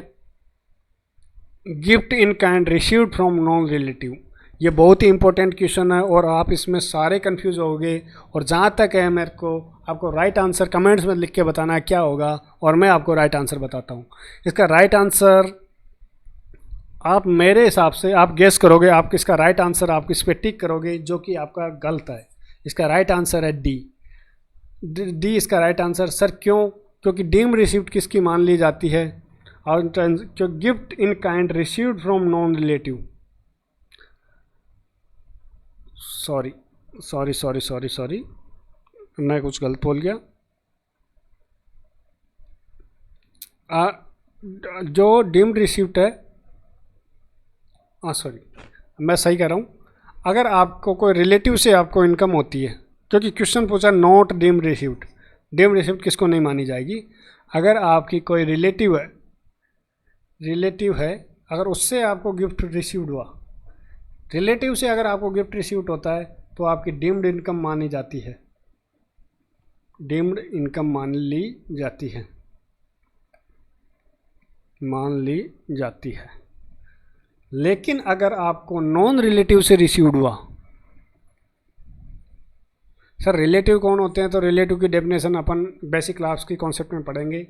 gift in kind received from non relative. ये बहुत ही इंपॉर्टेंट क्वेश्चन है और आप इसमें सारे कंफ्यूज होगे। और जहाँ तक है मेरे को आपको राइट आंसर कमेंट्स में लिख के बताना है क्या होगा, और मैं आपको राइट आंसर बताता हूँ। इसका राइट आंसर आप मेरे हिसाब से आप गेस करोगे, आप इसका राइट आंसर आप इस पर टिक करोगे, जो कि आपका गलत है। इसका राइट आंसर है डी इसका राइट आंसर। सर क्यों? क्योंकि डीम रिसीव्ड किसकी मान ली जाती है? और जो gift in kind received from non relative. Sorry मैं कुछ गलत बोल गया। जो डीम्ड रिसीव्ड है, सॉरी मैं सही कह रहा हूँ। अगर आपको कोई रिलेटिव से आपको इनकम होती है, क्योंकि क्वेश्चन पूछा not deemed received, deemed received किसको नहीं मानी जाएगी? अगर आपकी कोई रिलेटिव है अगर उससे आपको गिफ्ट रिसीव्ड हुआ, रिलेटिव से अगर आपको गिफ्ट रिसीव्ड होता है तो आपकी डीम्ड इनकम मानी जाती है, डीम्ड इनकम मान ली जाती है। लेकिन अगर आपको नॉन रिलेटिव से रिसीव्ड हुआ, सर रिलेटिव कौन होते हैं? तो रिलेटिव की डेफिनेशन अपन बेसिक क्लास की कॉन्सेप्ट में पढ़ेंगे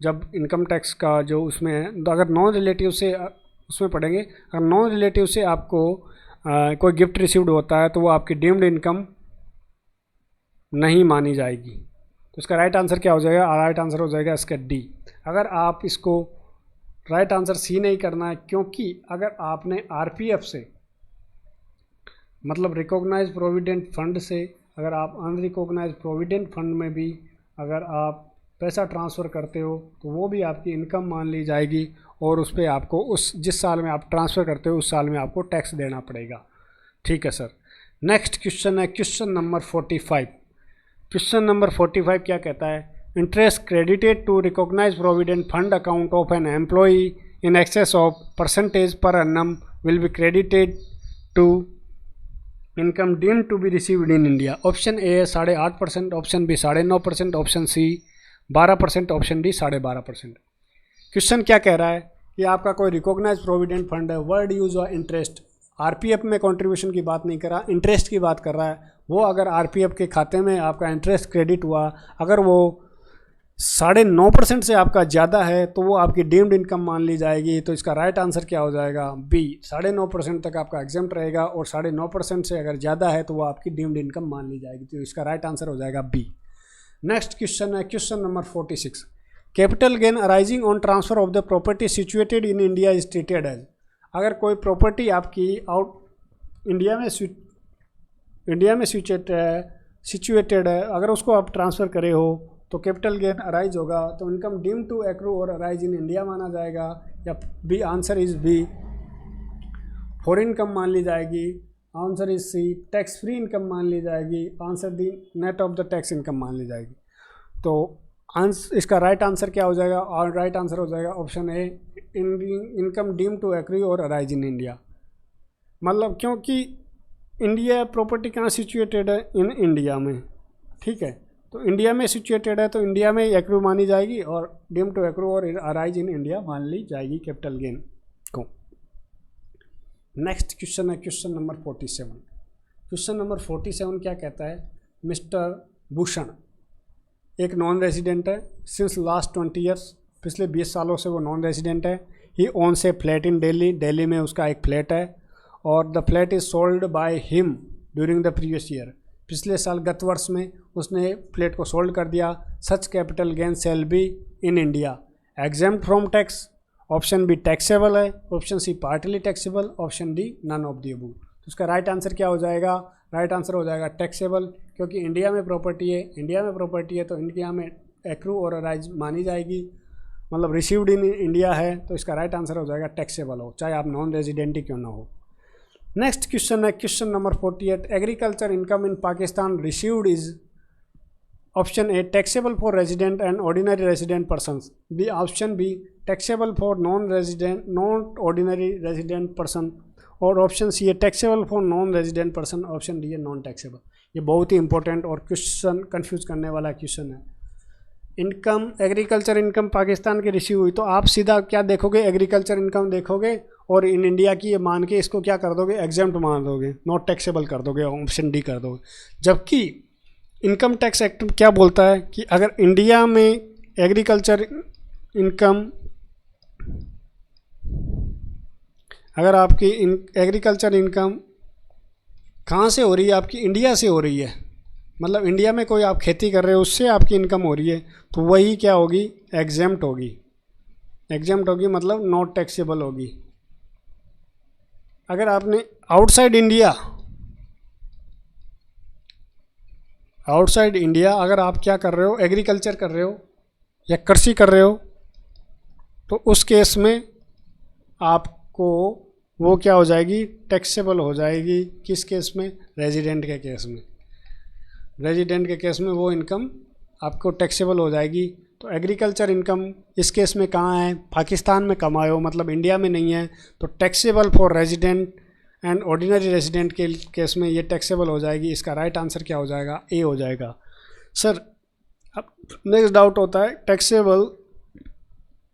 जब इनकम टैक्स का जो उसमें है। तो अगर नॉन रिलेटिव से उसमें पढ़ेंगे, अगर नॉन रिलेटिव से आपको कोई गिफ्ट रिसीव्ड होता है तो वो आपकी डीम्ड इनकम नहीं मानी जाएगी। तो इसका राइट आंसर क्या हो जाएगा? राइट आंसर हो जाएगा इसका डी। अगर आप इसको राइट आंसर सी नहीं करना है, क्योंकि अगर आपने आरपीएफ से मतलब रिकॉग्नाइज प्रोविडेंट फंड से अगर आप अनरिकॉग्नाइज प्रोविडेंट फंड में भी अगर आप पैसा ट्रांसफ़र करते हो तो वो भी आपकी इनकम मान ली जाएगी और उस पर आपको उस जिस साल में आप ट्रांसफ़र करते हो उस साल में आपको टैक्स देना पड़ेगा। ठीक है सर। नेक्स्ट क्वेश्चन है क्वेश्चन नंबर 45। क्वेश्चन नंबर 45 क्या कहता है? Interest credited to recognise provident fund account of an employee in excess of percentage per annum will be credited to income deemed to be received in India. Option A है 8.5%, option B 9.5%, option C 12%, option D 12.5%। Question क्या कह रहा है कि आपका कोई recognise provident fund है, word use हुआ इंटरेस्ट। आरपीएफ में कंट्रीब्यूशन की बात नहीं कर रहा, इंटरेस्ट की बात कर रहा है। वो अगर आरपीएफ के खाते में आपका इंटरेस्ट क्रेडिट हुआ, अगर वो 9.5% से आपका ज़्यादा है तो वो आपकी डीम्ड इनकम मान ली जाएगी। तो इसका राइट आंसर क्या हो जाएगा? बी। 9.5% तक आपका एग्जाम्प्ट रहेगा और 9.5% से अगर ज़्यादा है तो वो आपकी डीम्ड इनकम मान ली जाएगी। तो इसका राइट आंसर हो जाएगा बी। नेक्स्ट क्वेश्चन है question number 46। Capital gain arising on transfer of the property situated in India is treated as. अगर कोई प्रॉपर्टी आपकी इंडिया में सिचुएटेड है, अगर उसको आप ट्रांसफ़र करे हो तो कैपिटल गेन अराइज होगा, तो इनकम डीम टू एक्रू और अराइज इन इंडिया माना जाएगा। या B, answer is B, foreign income मान ली जाएगी। Answer is C, tax free income मान ली जाएगी। Answer D, net of the tax income मान ली जाएगी। तो इसका राइट आंसर क्या हो जाएगा? और राइट आंसर हो जाएगा option A, income deem to accrue और अराइज इन इंडिया। मतलब क्योंकि इंडिया प्रॉपर्टी कहाँ सिचुएटेड है? इन इंडिया में, ठीक है। तो इंडिया में सिचुएटेड है तो इंडिया में एक्रू मानी जाएगी और डीम टू एक्रू और अराइज इन इंडिया मान ली जाएगी कैपिटल गेन को। नेक्स्ट क्वेश्चन है क्वेश्चन नंबर 47। क्वेश्चन नंबर 47 क्या कहता है? मिस्टर भूषण एक नॉन रेजिडेंट है, सिंस लास्ट 20 ईयर्स, पिछले 20 सालों से वो नॉन रेजिडेंट है। He owns a flat in Delhi, Delhi में उसका एक फ्लैट है और the flat is sold by him during the previous year, पिछले साल गत वर्ष में उसने फ्लैट को सोल्ड कर दिया। Such capital gain shall be in India exempt from tax, option B taxable है, option C partly taxable, option D none of the above. तो उसका राइट आंसर क्या हो जाएगा? राइट आंसर हो जाएगा टैक्सेबल, क्योंकि इंडिया में प्रॉपर्टी है, इंडिया में प्रॉपर्टी है तो इंडिया में एक्रू और अराइज मानी जाएगी, मतलब रिसीव्ड इन इंडिया है, तो इसका राइट आंसर हो जाएगा टैक्सेबल हो, चाहे आप नॉन रेजिडेंट ही क्यों ना हो। नेक्स्ट क्वेश्चन है question number 48। Agriculture income in Pakistan received is option A taxable for resident and ordinary resident persons, B option B taxable for non resident not ordinary resident person, और option C है taxable for non resident person, option D है non taxable. ये बहुत ही important और question confuse करने वाला question है। इनकम, एग्रीकल्चर इनकम पाकिस्तान की रिसीव हुई तो आप सीधा क्या देखोगे? एग्रीकल्चर इनकम देखोगे और इन इंडिया की ये मान के इसको क्या कर दोगे? एग्जेम्प्ट मान दोगे, नॉट टैक्सेबल कर दोगे, ऑप्शन डी कर दोगे। जबकि इनकम टैक्स एक्ट क्या बोलता है कि अगर इंडिया में एग्रीकल्चर इनकम, अगर आपकी एग्रीकल्चर इनकम कहाँ से हो रही है? आपकी इंडिया से हो रही है, मतलब इंडिया में कोई आप खेती कर रहे हो उससे आपकी इनकम हो रही है, तो वही क्या होगी? एग्जेम्प्ट होगी। एग्जेम्प्ट होगी मतलब नॉट टैक्सेबल होगी। अगर आपने आउटसाइड इंडिया अगर आप क्या कर रहे हो? एग्रीकल्चर कर रहे हो या कृषि कर रहे हो, तो उस केस में आपको वो क्या हो जाएगी? टैक्सेबल हो जाएगी। किस केस में? रेजिडेंट के केस में। रेजिडेंट के केस में वो इनकम आपको टैक्सेबल हो जाएगी। तो एग्रीकल्चर इनकम इस केस में कहाँ है? पाकिस्तान में कमाए हो, मतलब इंडिया में नहीं है, तो taxable for resident and ordinary resident के केस में ये टैक्सेबल हो जाएगी। इसका राइट आंसर क्या हो जाएगा? ए हो जाएगा। सर अब नेक्स्ट डाउट होता है taxable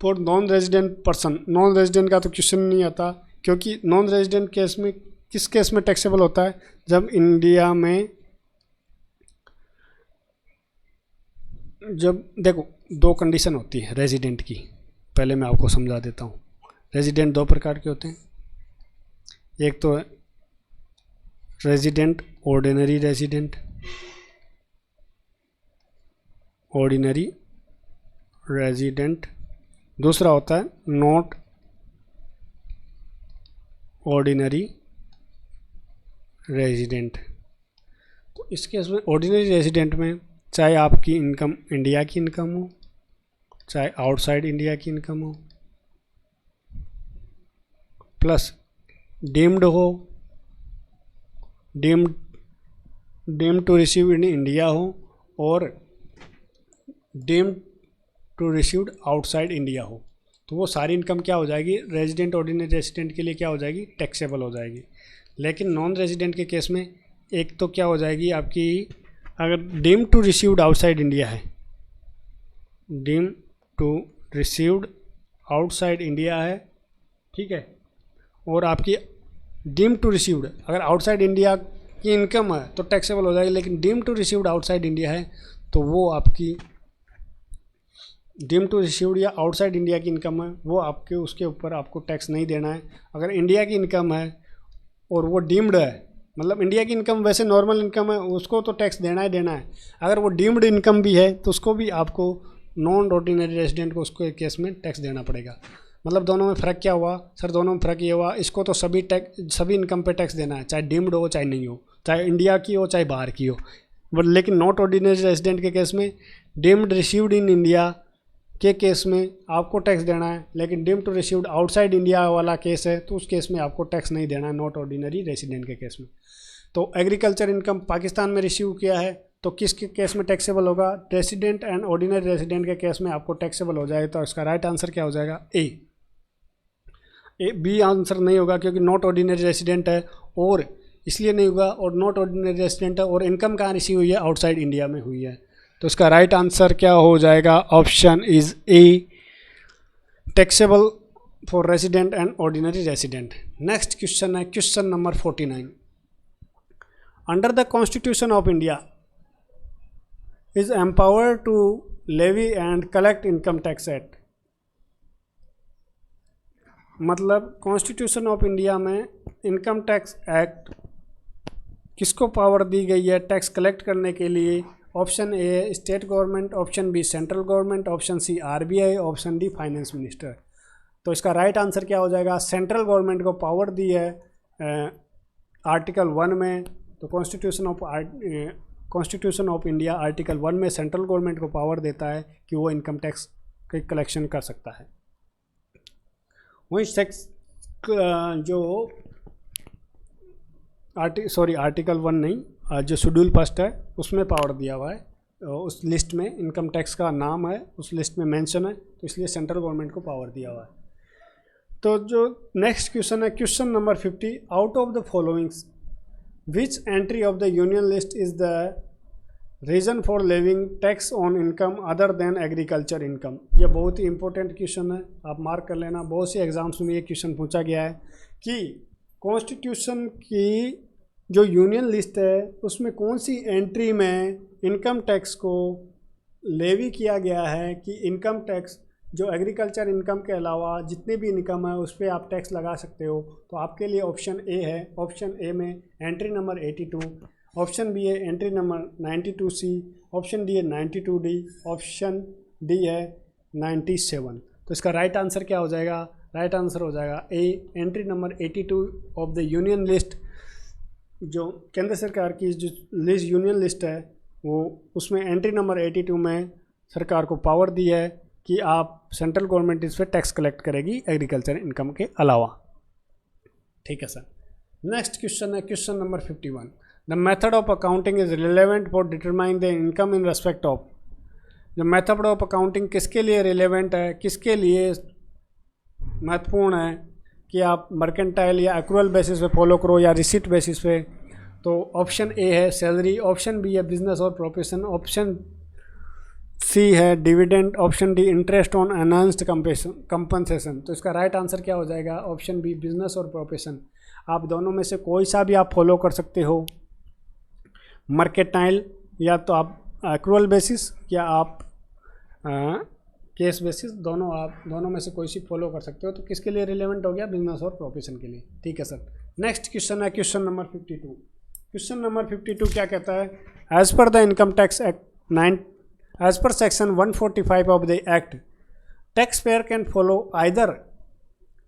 for non resident person. Non resident का तो क्वेश्चन नहीं आता, क्योंकि नॉन रेजिडेंट केस में किस केस में टैक्सेबल होता है? जब इंडिया में, जब देखो दो कंडीशन होती है रेजिडेंट की, पहले मैं आपको समझा देता हूँ। रेजिडेंट दो प्रकार के होते हैं, एक तो resident ordinary resident, ordinary resident, दूसरा होता है नॉट ऑर्डिनरी रेजिडेंट। तो इस केस में ऑर्डिनरी रेजिडेंट में चाहे आपकी इनकम इंडिया की इनकम हो, चाहे आउटसाइड इंडिया की इनकम हो, प्लस डीम्ड हो, deemed to receive in India हो, और deemed to received outside India हो, तो वो सारी इनकम क्या हो जाएगी? रेजिडेंट ऑर्डिनरी रेजिडेंट के लिए क्या हो जाएगी? टैक्सेबल हो जाएगी। लेकिन नॉन रेजिडेंट के केस में एक तो क्या हो जाएगी आपकी, अगर deem to received outside India है, deem to received outside India है, ठीक है, और आपकी डीम टू रिसीव्ड अगर आउटसाइड इंडिया की इनकम है तो टैक्सेबल हो जाएगी। लेकिन deem to received outside India है तो वो आपकी डीम टू रिसीव्ड या आउटसाइड इंडिया की इनकम है, वो आपके उसके ऊपर आपको टैक्स नहीं देना है। अगर इंडिया की इनकम है और वो डीम्ड है, मतलब इंडिया की इनकम वैसे नॉर्मल इनकम है, उसको तो टैक्स देना ही देना है। अगर वो डीम्ड इनकम भी है तो उसको भी आपको नॉन ऑर्डिनरी रेजिडेंट को उसको एक केस में टैक्स देना पड़ेगा। मतलब दोनों में फ़र्क क्या हुआ? सर दोनों में फ़र्क ये हुआ, इसको तो सभी इनकम पे टैक्स देना है, चाहे डीम्ड हो चाहे नहीं हो, चाहे इंडिया की हो चाहे बाहर की हो। लेकिन नॉट ऑर्डिनरी रेजिडेंट के केस में, डीम्ड रिसीव्ड इन इंडिया के केस में आपको टैक्स देना है, लेकिन deemed to received outside India वाला केस है तो उस केस में आपको टैक्स नहीं देना है, नॉट ऑर्डिनरी रेजिडेंट के केस में। तो एग्रीकल्चर इनकम पाकिस्तान में रिसीव किया है तो किस के केस में टैक्सेबल होगा? रेसिडेंट एंड ऑर्डिनरी रेजिडेंट के केस में आपको टैक्सेबल हो जाएगा। तो इसका राइट आंसर क्या हो जाएगा? ए। बी आंसर नहीं होगा क्योंकि नॉट ऑर्डिनरी रेजिडेंट है और इसलिए नहीं हुआ, और नॉट ऑर्डिनरी रेसिडेंट है, और इनकम कहाँ रिसीव हुई है, आउटसाइड इंडिया में हुई है। तो इसका राइट आंसर क्या हो जाएगा, option is A, taxable for resident and ordinary resident. Next question है question number 49। Under the constitution of India is empowered to levy and collect income tax act. मतलब कॉन्स्टिट्यूशन ऑफ इंडिया में income tax act किसको power दी गई है tax collect करने के लिए? Option A state government, option B central government, option C RBI, option D finance minister. तो इसका राइट आंसर क्या हो जाएगा, सेंट्रल गवर्नमेंट को पावर दी है आर्टिकल 1 में। तो कॉन्स्टिट्यूशन ऑफ इंडिया आर्टिकल 1 में सेंट्रल गवर्नमेंट को पावर देता है कि वो इनकम टैक्स की कलेक्शन कर सकता है। वही आर्टिकल 1 नहीं, जो शेड्यूल फर्स्ट है उसमें पावर दिया हुआ है, उस लिस्ट में इनकम टैक्स का नाम है, उस लिस्ट में मेंशन है, तो इसलिए सेंट्रल गवर्नमेंट को पावर दिया हुआ है। तो जो नेक्स्ट क्वेश्चन है question number 50। Out of the followings which entry of the union list is the reason for levying tax on income other than agriculture income. यह बहुत ही इंपॉर्टेंट क्वेश्चन है, आप मार्क कर लेना। बहुत से एग्जाम्स में ये क्वेश्चन पूछा गया है कि कॉन्स्टिट्यूशन की जो यूनियन लिस्ट है उसमें कौन सी एंट्री में इनकम टैक्स को लेवी किया गया है कि इनकम टैक्स जो एग्रीकल्चर इनकम के अलावा जितने भी इनकम है उस पर आप टैक्स लगा सकते हो। तो आपके लिए ऑप्शन ए है, ऑप्शन ए में एंट्री नंबर 82, ऑप्शन बी है entry number 92C, option D है 92D, ऑप्शन डी है 97। तो इसका राइट आंसर क्या हो जाएगा, राइट आंसर हो जाएगा A, entry number 82 of the union list. जो केंद्र सरकार की जो लिस्ट यूनियन लिस्ट है वो उसमें एंट्री नंबर 82 में सरकार को पावर दी है कि आप सेंट्रल गवर्नमेंट इस पर टैक्स कलेक्ट करेगी एग्रीकल्चर इनकम के अलावा। ठीक है सर। नेक्स्ट क्वेश्चन है question number 51। The method of accounting is relevant for determine the income in respect of. जो मेथड ऑफ अकाउंटिंग किसके लिए रिलेवेंट है, किसके लिए महत्वपूर्ण है कि आप मर्केंटाइल या एक्रूअल बेसिस पे फॉलो करो या रिसीट बेसिस पे? तो ऑप्शन ए है सैलरी, ऑप्शन बी है बिजनेस और प्रोफेशन, ऑप्शन सी है dividend, option D interest on enhanced compensation. तो इसका राइट आंसर क्या हो जाएगा, ऑप्शन बी बिजनेस और प्रोफेशन। आप दोनों में से कोई सा भी आप फॉलो कर सकते हो, मर्केंटाइल या तो आप एक्रूअल बेसिस या आप केस बेसिस, दोनों में से कोई सी फॉलो कर सकते हो। तो किसके लिए रिलेवेंट हो गया, बिजनेस और प्रोफेशन के लिए। ठीक है सर। नेक्स्ट क्वेश्चन है क्वेश्चन नंबर 52। क्वेश्चन नंबर 52 क्या कहता है, as per the income tax act as per section 145 of the act tax payer can follow either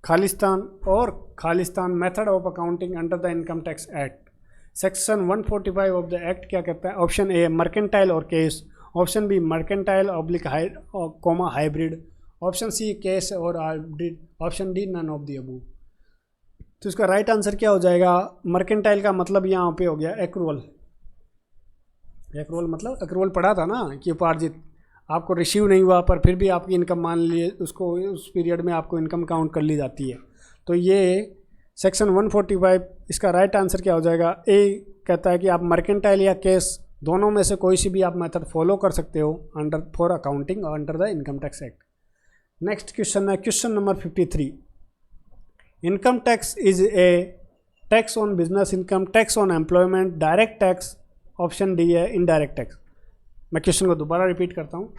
खालिस्तान और खालिस्तान method of accounting under the income tax act. Section 145 of the act क्या कहता है, option A mercantile और cash, option B mercantile oblique comma hybrid, option C cash और hybrid, option D none of the above. तो इसका right answer क्या हो जाएगा, मर्केंटाइल का मतलब यहाँ पे हो गया एक्रूअल। एक्रूअल मतलब एक्रूअल पढ़ा था ना कि उपार्जित आपको रिसीव नहीं हुआ पर फिर भी आपकी इनकम मान लिए उसको उस पीरियड में आपको इनकम काउंट कर ली जाती है। तो ये सेक्शन 145 इसका राइट आंसर क्या हो जाएगा, ए कहता है कि आप मर्केंटाइल या केस दोनों में से कोई सी भी आप मेथड फॉलो कर सकते हो under for accounting under the income tax act. Next question है question number 53। Income tax is a tax on business income, tax on employment, direct tax, option D है इनडायरेक्ट टैक्स। मैं question को दोबारा repeat करता हूँ।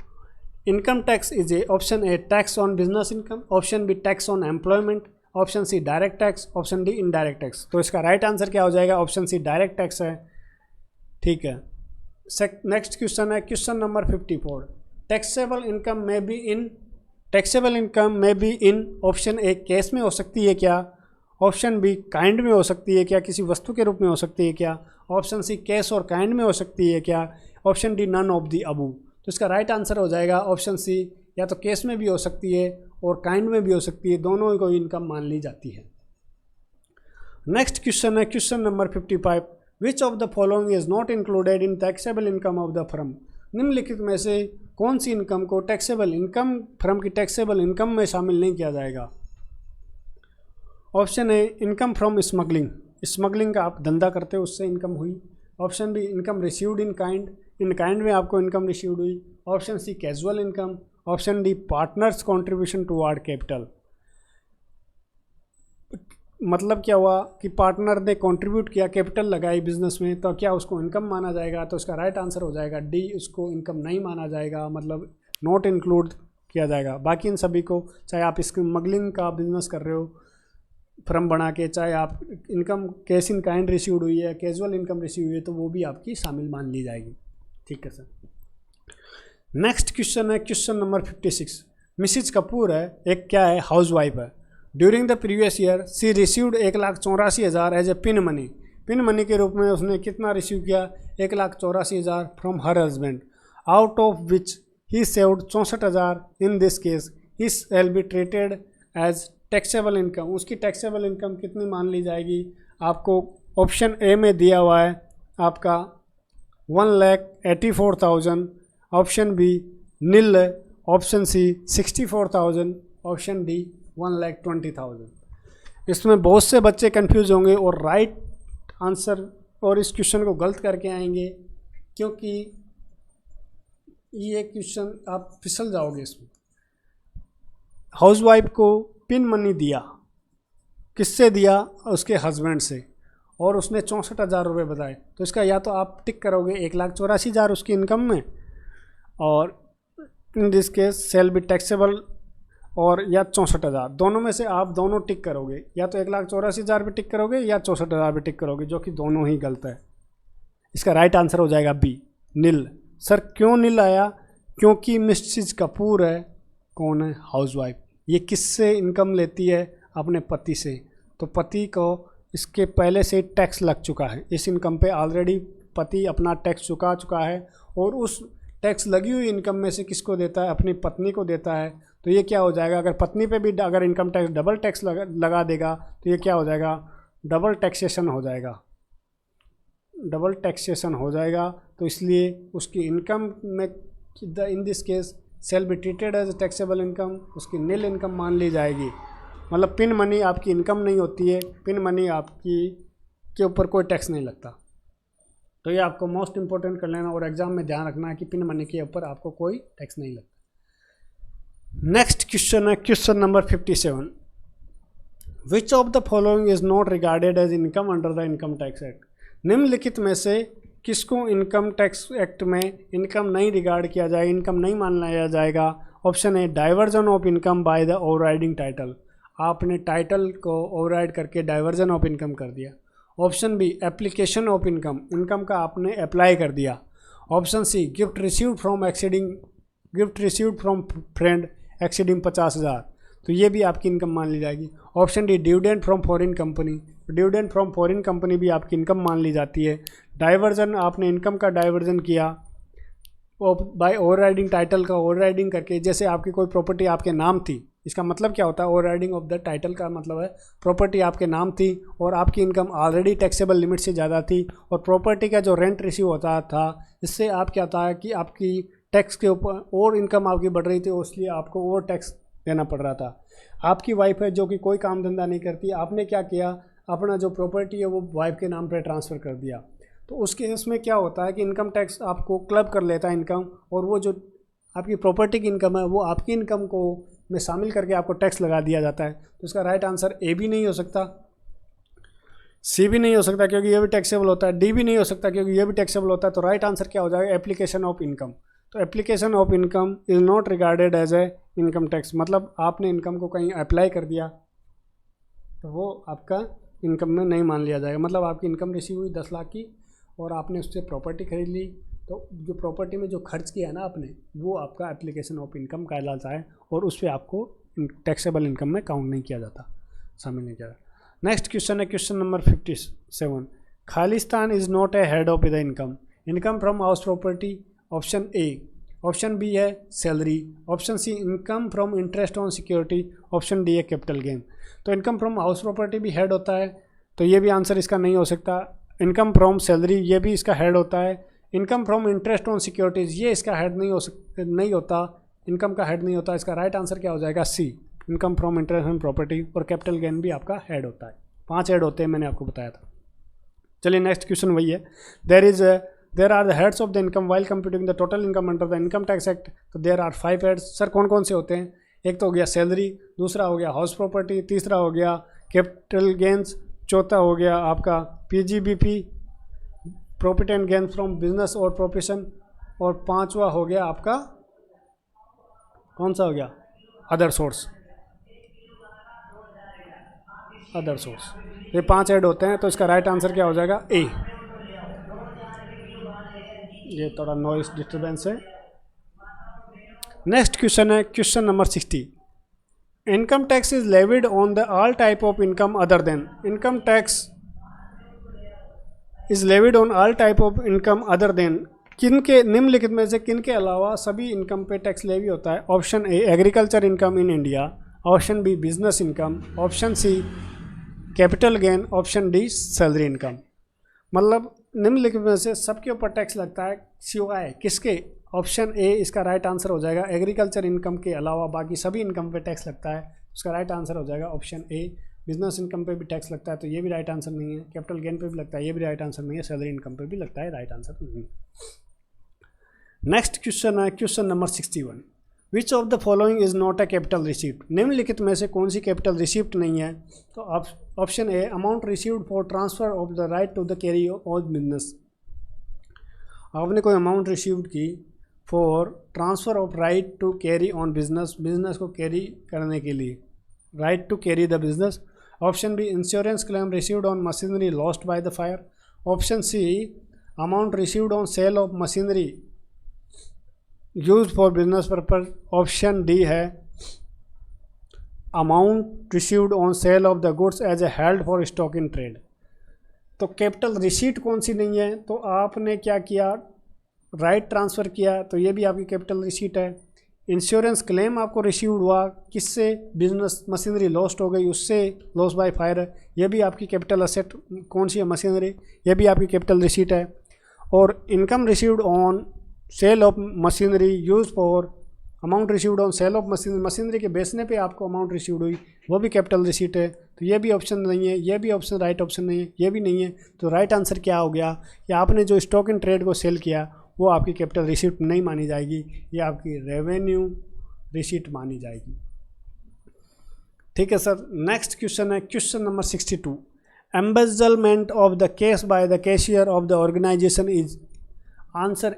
Income tax is a, option A tax on business income, option B tax on employment, option C direct tax, option D indirect tax. तो इसका right answer क्या हो जाएगा, ऑप्शन सी डायरेक्ट टैक्स है। ठीक है। नेक्स्ट क्वेश्चन है question number 54। Taxable income में बी इन, टैक्सेबल इनकम में be in, option A case में हो सकती है क्या, ऑप्शन बी काइंड में हो सकती है क्या, किसी वस्तु के रूप में हो सकती है क्या, ऑप्शन सी केस और काइंड में हो सकती है क्या, option D none of the above. तो इसका राइट आंसर हो जाएगा ऑप्शन सी, या तो केस में भी हो सकती है और काइंड में भी हो सकती है, दोनों को इनकम मान ली जाती है। नेक्स्ट क्वेश्चन है question number 55। Which of the following is not included in taxable income of the firm. निम्नलिखित में से कौन सी इनकम को टैक्सेबल इनकम, फर्म की टैक्सेबल इनकम में शामिल नहीं किया जाएगा। Option A income from smuggling, smuggling का आप धंधा करते हो उससे इनकम हुई। Option B income received in kind में आपको इनकम रिसीव्ड हुई। ऑप्शन सी कैजुअल income. Option D partners contribution toward capital. मतलब क्या हुआ कि पार्टनर ने कंट्रीब्यूट किया, कैपिटल लगाई बिजनेस में, तो क्या उसको इनकम माना जाएगा? तो उसका राइट आंसर हो जाएगा डी, उसको इनकम नहीं माना जाएगा, मतलब नॉट इंक्लूड किया जाएगा। बाकी इन सभी को, चाहे आप स्मगलिंग का बिजनेस कर रहे हो फर्म बना के, चाहे आप income cash in kind received हुई है, कैजुअल इनकम रिसीव हुई है, तो वो भी आपकी शामिल मान ली जाएगी। ठीक है सर। नेक्स्ट क्वेश्चन है क्वेश्चन नंबर 56। मिसिज कपूर है, एक क्या है, हाउस वाइफ है। During the previous year she received 1,84,000 as a pin money. Pin money के रूप में उसने कितना रिसीव किया? 1,84,000 from her husband, out of which he saved 64,000। In this case he shall be treated as taxable income. उसकी taxable income कितनी मान ली जाएगी? आपको ऑप्शन ए में दिया हुआ है आपका 1,84,000, option B Neil, option C 64,000, option D 1,20,000। इसमें बहुत से बच्चे कंफ्यूज होंगे और राइट आंसर और इस क्वेश्चन को गलत करके आएंगे, क्योंकि ये क्वेश्चन आप फिसल जाओगे इसमें। हाउसवाइफ को पिन मनी दिया, किससे दिया? उसके हस्बैंड से, और उसने 64,000 रुपये बताए, तो इसका या तो आप टिक करोगे 1,84,000 उसकी इनकम में, और in this case shall be taxable, और या 64,000, दोनों में से आप दोनों टिक करोगे, या तो 1,84,000 पे टिक करोगे या 64,000 पे टिक करोगे, जो कि दोनों ही गलत है। इसका राइट आंसर हो जाएगा बी, नील। सर क्यों नील आया? क्योंकि मिसेज कपूर है, कौन है? हाउसवाइफ। ये किससे इनकम लेती है? अपने पति से। तो पति को इसके पहले से टैक्स लग चुका है, इस इनकम पे ऑलरेडी पति अपना टैक्स चुका है, और उस टैक्स लगी हुई इनकम में से किसको देता है? अपनी पत्नी को देता है। तो ये क्या हो जाएगा? अगर पत्नी पे भी अगर इनकम टैक्स डबल टैक्स लगा देगा तो ये क्या हो जाएगा? डबल टैक्सेशन हो जाएगा, डबल टैक्सेशन हो जाएगा। तो इसलिए उसकी इनकम में in this case shall be treated as taxable income, उसकी नील इनकम मान ली जाएगी। मतलब पिन मनी आपकी इनकम नहीं होती है, पिन मनी आपकी के ऊपर कोई टैक्स नहीं लगता। तो ये आपको मोस्ट इंपॉर्टेंट कर लेना, और एग्जाम में ध्यान रखना है कि पिन मनी के ऊपर आपको कोई टैक्स नहीं लगता। नेक्स्ट क्वेश्चन है question number 57। Which of the following is not regarded as income under the income tax act. निम्नलिखित में से किसको इनकम टैक्स एक्ट में इनकम नहीं रिगार्ड किया जाएगा, इनकम नहीं माना जाएगा? ऑप्शन है diversion of income by the overriding title. आपने टाइटल को ओवरराइड करके डाइवर्जन ऑफ इनकम कर दिया। Option B application of income, income का आपने अप्लाई कर दिया। Option C gift received from friend exceeding 50,000, तो ये भी आपकी इनकम मान ली जाएगी। Option D dividend from foreign company, dividend from foreign company भी आपकी इनकम मान ली जाती है। डाइवर्जन, आपने इनकम का डाइवर्जन किया बाय ओवरराइडिंग टाइटल का ओवरराइडिंग करके, जैसे आपकी कोई प्रॉपर्टी आपके नाम थी, इसका मतलब क्या होता है? ओवरराइडिंग ऑफ द टाइटल का मतलब है प्रॉपर्टी आपके नाम थी और आपकी इनकम ऑलरेडी टैक्सेबल लिमिट से ज़्यादा थी, और प्रॉपर्टी का जो रेंट रिसीव होता था, इससे आप क्या होता है कि आपकी टैक्स के ऊपर और इनकम आपकी बढ़ रही थी, इसलिए आपको और टैक्स देना पड़ रहा था। आपकी वाइफ है जो कि कोई काम धंधा नहीं करती, आपने क्या किया? अपना जो प्रॉपर्टी है वो वाइफ के नाम पर ट्रांसफ़र कर दिया। तो उस केस में क्या होता है कि इनकम टैक्स आपको क्लब कर लेता है इनकम, और वो जो आपकी प्रॉपर्टी की इनकम है वो आपकी इनकम को में शामिल करके आपको टैक्स लगा दिया जाता है। तो इसका राइट आंसर ए भी नहीं हो सकता, सी भी नहीं हो सकता क्योंकि ये भी टैक्सेबल होता है, डी भी नहीं हो सकता क्योंकि ये भी टैक्सेबल होता है। तो राइट आंसर क्या हो जाएगा? Application of income. तो application of income is not regarded as a income tax, मतलब आपने इनकम को कहीं अप्लाई कर दिया तो वो आपका इनकम में नहीं मान लिया जाएगा। मतलब आपकी इनकम रिसीव हुई 10 लाख की और आपने उससे प्रॉपर्टी खरीद ली, तो जो प्रॉपर्टी में जो खर्च किया ना आपने, वो आपका एप्लीकेशन ऑफ इनकम कहलाता है, और उस पर आपको टैक्सेबल इनकम में काउंट नहीं किया जाता, शामिल नहीं किया जाता। नेक्स्ट क्वेश्चन है क्वेश्चन नंबर 57। खालिस्तान is not a head of the income, income from house property. Option A, option B है salary, option C income from interest on security, option D है कैपिटल गेन। तो income from house property भी head होता है, तो ये भी answer इसका नहीं हो सकता। इनकम फ्रॉम सैलरी ये भी इसका हेड होता है। Income from interest on securities ये इसका हेड नहीं होता, इनकम का हेड नहीं होता। इसका राइट आंसर क्या हो जाएगा? C, income from interest on property, और कैपिटल गेन भी आपका हेड होता है। 5 ऐड होते हैं, मैंने आपको बताया था। चलिए नेक्स्ट क्वेश्चन वही है, there are the heads of the income while computing the total income under the income tax act. तो देर आर 5 हेड्स। सर कौन कौन से होते हैं? एक तो हो गया सैलरी, दूसरा हो गया हाउस प्रॉपर्टी, तीसरा हो गया कैपिटल गेंस, चौथा हो गया आपका PGBP profit and gain from business और प्रोफेशन, और पांचवा हो गया आपका कौन सा हो गया? Other source. अदर सोर्स, ये 5 ऐड होते हैं। तो इसका राइट आंसर क्या हो जाएगा? ए। ये थोड़ा नॉइस डिस्टर्बेंस है। नेक्स्ट क्वेश्चन है question number 60। Income tax is levied on the all type of income other then. Income tax is levied on all type of income other then. किन के निम्नलिखित में से किन के अलावा सभी इनकम पे टैक्स लेवी होता है? Option A agriculture income in India, option B business income, option C capital gain, option D salary income. मतलब निम्नलिखित में से सबके ऊपर टैक्स लगता है सिवाय किसके? ऑप्शन ए इसका राइट आंसर हो जाएगा। एग्रीकल्चर इनकम के अलावा बाकी सभी इनकम पे टैक्स लगता है, उसका राइट आंसर हो जाएगा ऑप्शन ए। बिजनेस इनकम पे भी टैक्स लगता है, तो ये भी राइट आंसर नहीं है। कैपिटल गेन पे भी लगता है, ये भी राइट आंसर नहीं है। सैलरी इनकम पे भी लगता है, राइट आंसर नहीं है। नेक्स्ट क्वेश्चन है question number 61। Which of the following is not a capital receipt. निम्नलिखित में से कौन सी कैपिटल रिसीप्ट नहीं है? तो option A amount received for transfer of the right to the carry on business. आपने कोई अमाउंट रिसीव्ड की for transfer of right to carry on business, business को कैरी करने के लिए, right to carry the business. Option B insurance claim received on machinery lost by the fire. Option C amount received on sale of machinery use for business purpose. Option D है amount received on sale of the goods as a held for stock in trade. तो capital receipt कौन सी नहीं है? तो आपने क्या किया? राइट ट्रांसफ़र किया, तो ये भी आपकी कैपिटल रिसीट है। इंश्योरेंस क्लेम आपको रिसीव्ड हुआ किससे? बिजनेस मशीनरी लॉस्ट हो गई उससे, लॉस बाय फायर है, ये भी आपकी कैपिटल असेट कौन सी है? मशीनरी, ये भी आपकी कैपिटल रिसीट है। और income received on sale of machinery use for, amount received on sale of machinery, machinery के बेचने पे आपको अमाउंट रिसीव्ड हुई, वो भी कैपिटल रिसीट है। तो ये भी ऑप्शन नहीं है, ये भी ऑप्शन राइट ऑप्शन नहीं है, ये भी नहीं है। तो राइट आंसर क्या हो गया? कि आपने जो स्टॉक इन ट्रेड को सेल किया वो आपकी कैपिटल रिसीट नहीं मानी जाएगी, ये आपकी रेवेन्यू रिसीट मानी जाएगी। ठीक है सर। नेक्स्ट क्वेश्चन है question number 62। Embezzlement of the cash by the cashier of the organization is. Answer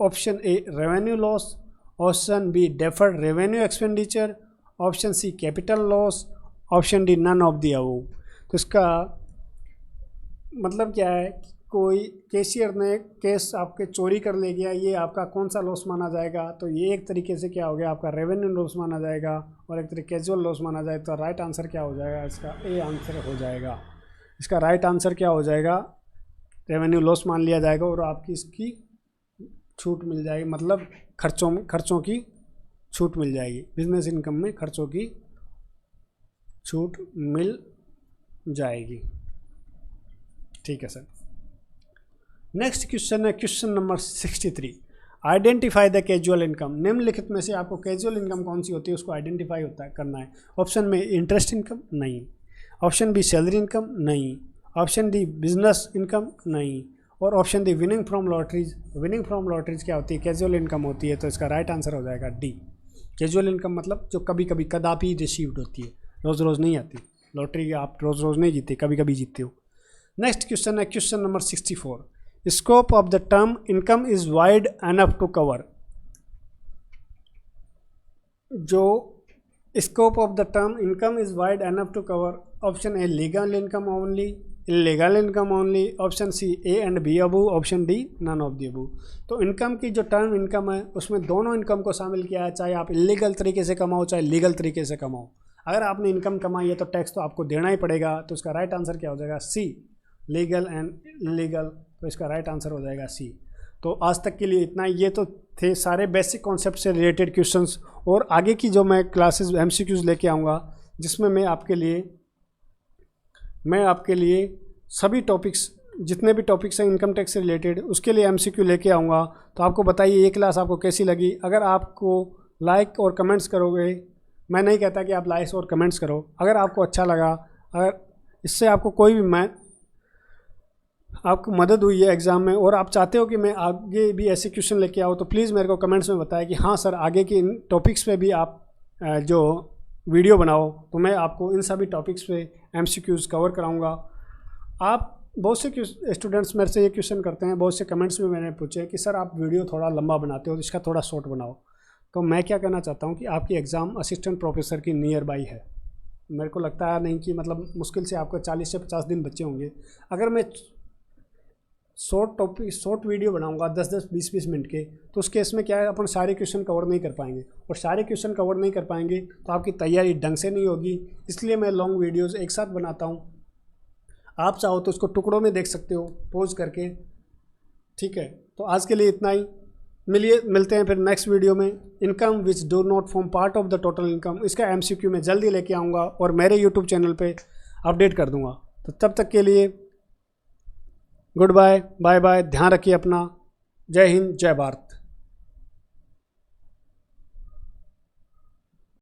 option A revenue loss, option B deferred revenue expenditure, option C capital loss, option D none of the above. तो इसका मतलब क्या है? कोई cashier ने cash आपके चोरी कर ले गया, ये आपका कौन सा लॉस माना जाएगा? तो ये एक तरीके से क्या हो गया? आपका रेवेन्यू लॉस माना जाएगा, और एक तरीके कैजुअल लॉस माना जाए। तो राइट आंसर क्या हो जाएगा? इसका ए आंसर हो जाएगा। इसका राइट आंसर क्या हो जाएगा? रेवेन्यू लॉस मान लिया जाएगा और आपकी इसकी छूट मिल जाएगी, मतलब खर्चों की छूट मिल जाएगी। बिजनेस इनकम में खर्चों की छूट मिल जाएगी। ठीक है सर। नेक्स्ट क्वेश्चन है question number 63। Identify the casual income. निम्नलिखित में से आपको कैजुअल इनकम कौन सी होती है उसको आइडेंटिफाई करना है। ऑप्शन में इंटरेस्ट इनकम नहीं, ऑप्शन बी सैलरी इनकम नहीं, ऑप्शन डी बिजनेस इनकम नहीं, और option D winning from lotteries. Winning from lotteries क्या होती है? कैजुअल इनकम होती है। तो इसका राइट आंसर हो जाएगा डी। कैजुअल इनकम मतलब जो कभी कभी कदापि रिसीव्ड होती है, रोज़ रोज़ नहीं आती। लॉटरी आप रोज़ रोज़ नहीं जीते, कभी कभी जीतते हो। नेक्स्ट क्वेश्चन है question number 64। Scope of the term income is wide enough to cover. जो scope of the term income is wide enough to cover. Option A legal income only, illegal income only, option C A and B above, option D none of the above. तो इनकम की जो term income है उसमें दोनों income को शामिल किया है, चाहे आप इलीगल तरीके से कमाओ चाहे लीगल तरीके से कमाओ। अगर आपने इनकम कमाई है तो टैक्स तो आपको देना ही पड़ेगा। तो इसका राइट आंसर क्या हो जाएगा? सी, लीगल एंड इलीगल। तो इसका राइट आंसर हो जाएगा सी। तो आज तक के लिए इतना। ये तो थे सारे बेसिक कॉन्सेप्ट से रिलेटेड क्वेश्चंस, और आगे की जो मैं क्लासेस एमसीक्यूज लेके आऊँगा जिसमें मैं आपके लिए सभी टॉपिक्स, जितने भी टॉपिक्स हैं इनकम टैक्स से रिलेटेड, उसके लिए एमसीक्यू लेके आऊँगा। तो आपको बताइए ये क्लास आपको कैसी लगी। अगर आपको लाइक और कमेंट्स करोगे, मैं नहीं कहता कि आप लाइक्स और कमेंट्स करो, अगर आपको अच्छा लगा, अगर इससे आपको कोई भी आपको मदद हुई है एग्ज़ाम में और आप चाहते हो कि मैं आगे भी ऐसे क्वेश्चन लेके आऊँ, तो प्लीज़ मेरे को कमेंट्स में बताएं कि हाँ सर आगे की इन टॉपिक्स पे भी आप जो वीडियो बनाओ, तो मैं आपको इन सभी टॉपिक्स पे MCQs कवर कराऊंगा। आप बहुत से स्टूडेंट्स मेरे से ये क्वेश्चन करते हैं, बहुत से कमेंट्स में मैंने पूछे कि सर आप वीडियो थोड़ा लंबा बनाते हो तो इसका थोड़ा शॉर्ट बनाओ। तो मैं क्या कहना चाहता हूँ कि आपकी एग्ज़ाम असिस्टेंट प्रोफेसर की नियर बाई है। मेरे को लगता है नहीं कि मतलब मुश्किल से आपको 40 से 50 दिन बचे होंगे। अगर मैं शॉर्ट वीडियो बनाऊंगा 10-10 20-20 मिनट के, तो उस केस में क्या है, अपन सारे क्वेश्चन कवर नहीं कर पाएंगे, और सारे क्वेश्चन कवर नहीं कर पाएंगे तो आपकी तैयारी ढंग से नहीं होगी। इसलिए मैं लॉन्ग वीडियोस एक साथ बनाता हूँ। आप चाहो तो उसको टुकड़ों में देख सकते हो पॉज करके, ठीक है। तो आज के लिए इतना ही, मिलते हैं फिर नेक्स्ट वीडियो में। Income which do not form part of the total income, इसका MCQ मैं जल्दी लेके आऊँगा और मेरे YouTube चैनल पे अपडेट कर दूँगा। तो तब तक के लिए गुड बाय, बाय बाय, ध्यान रखिए अपना। जय हिंद, जय भारत।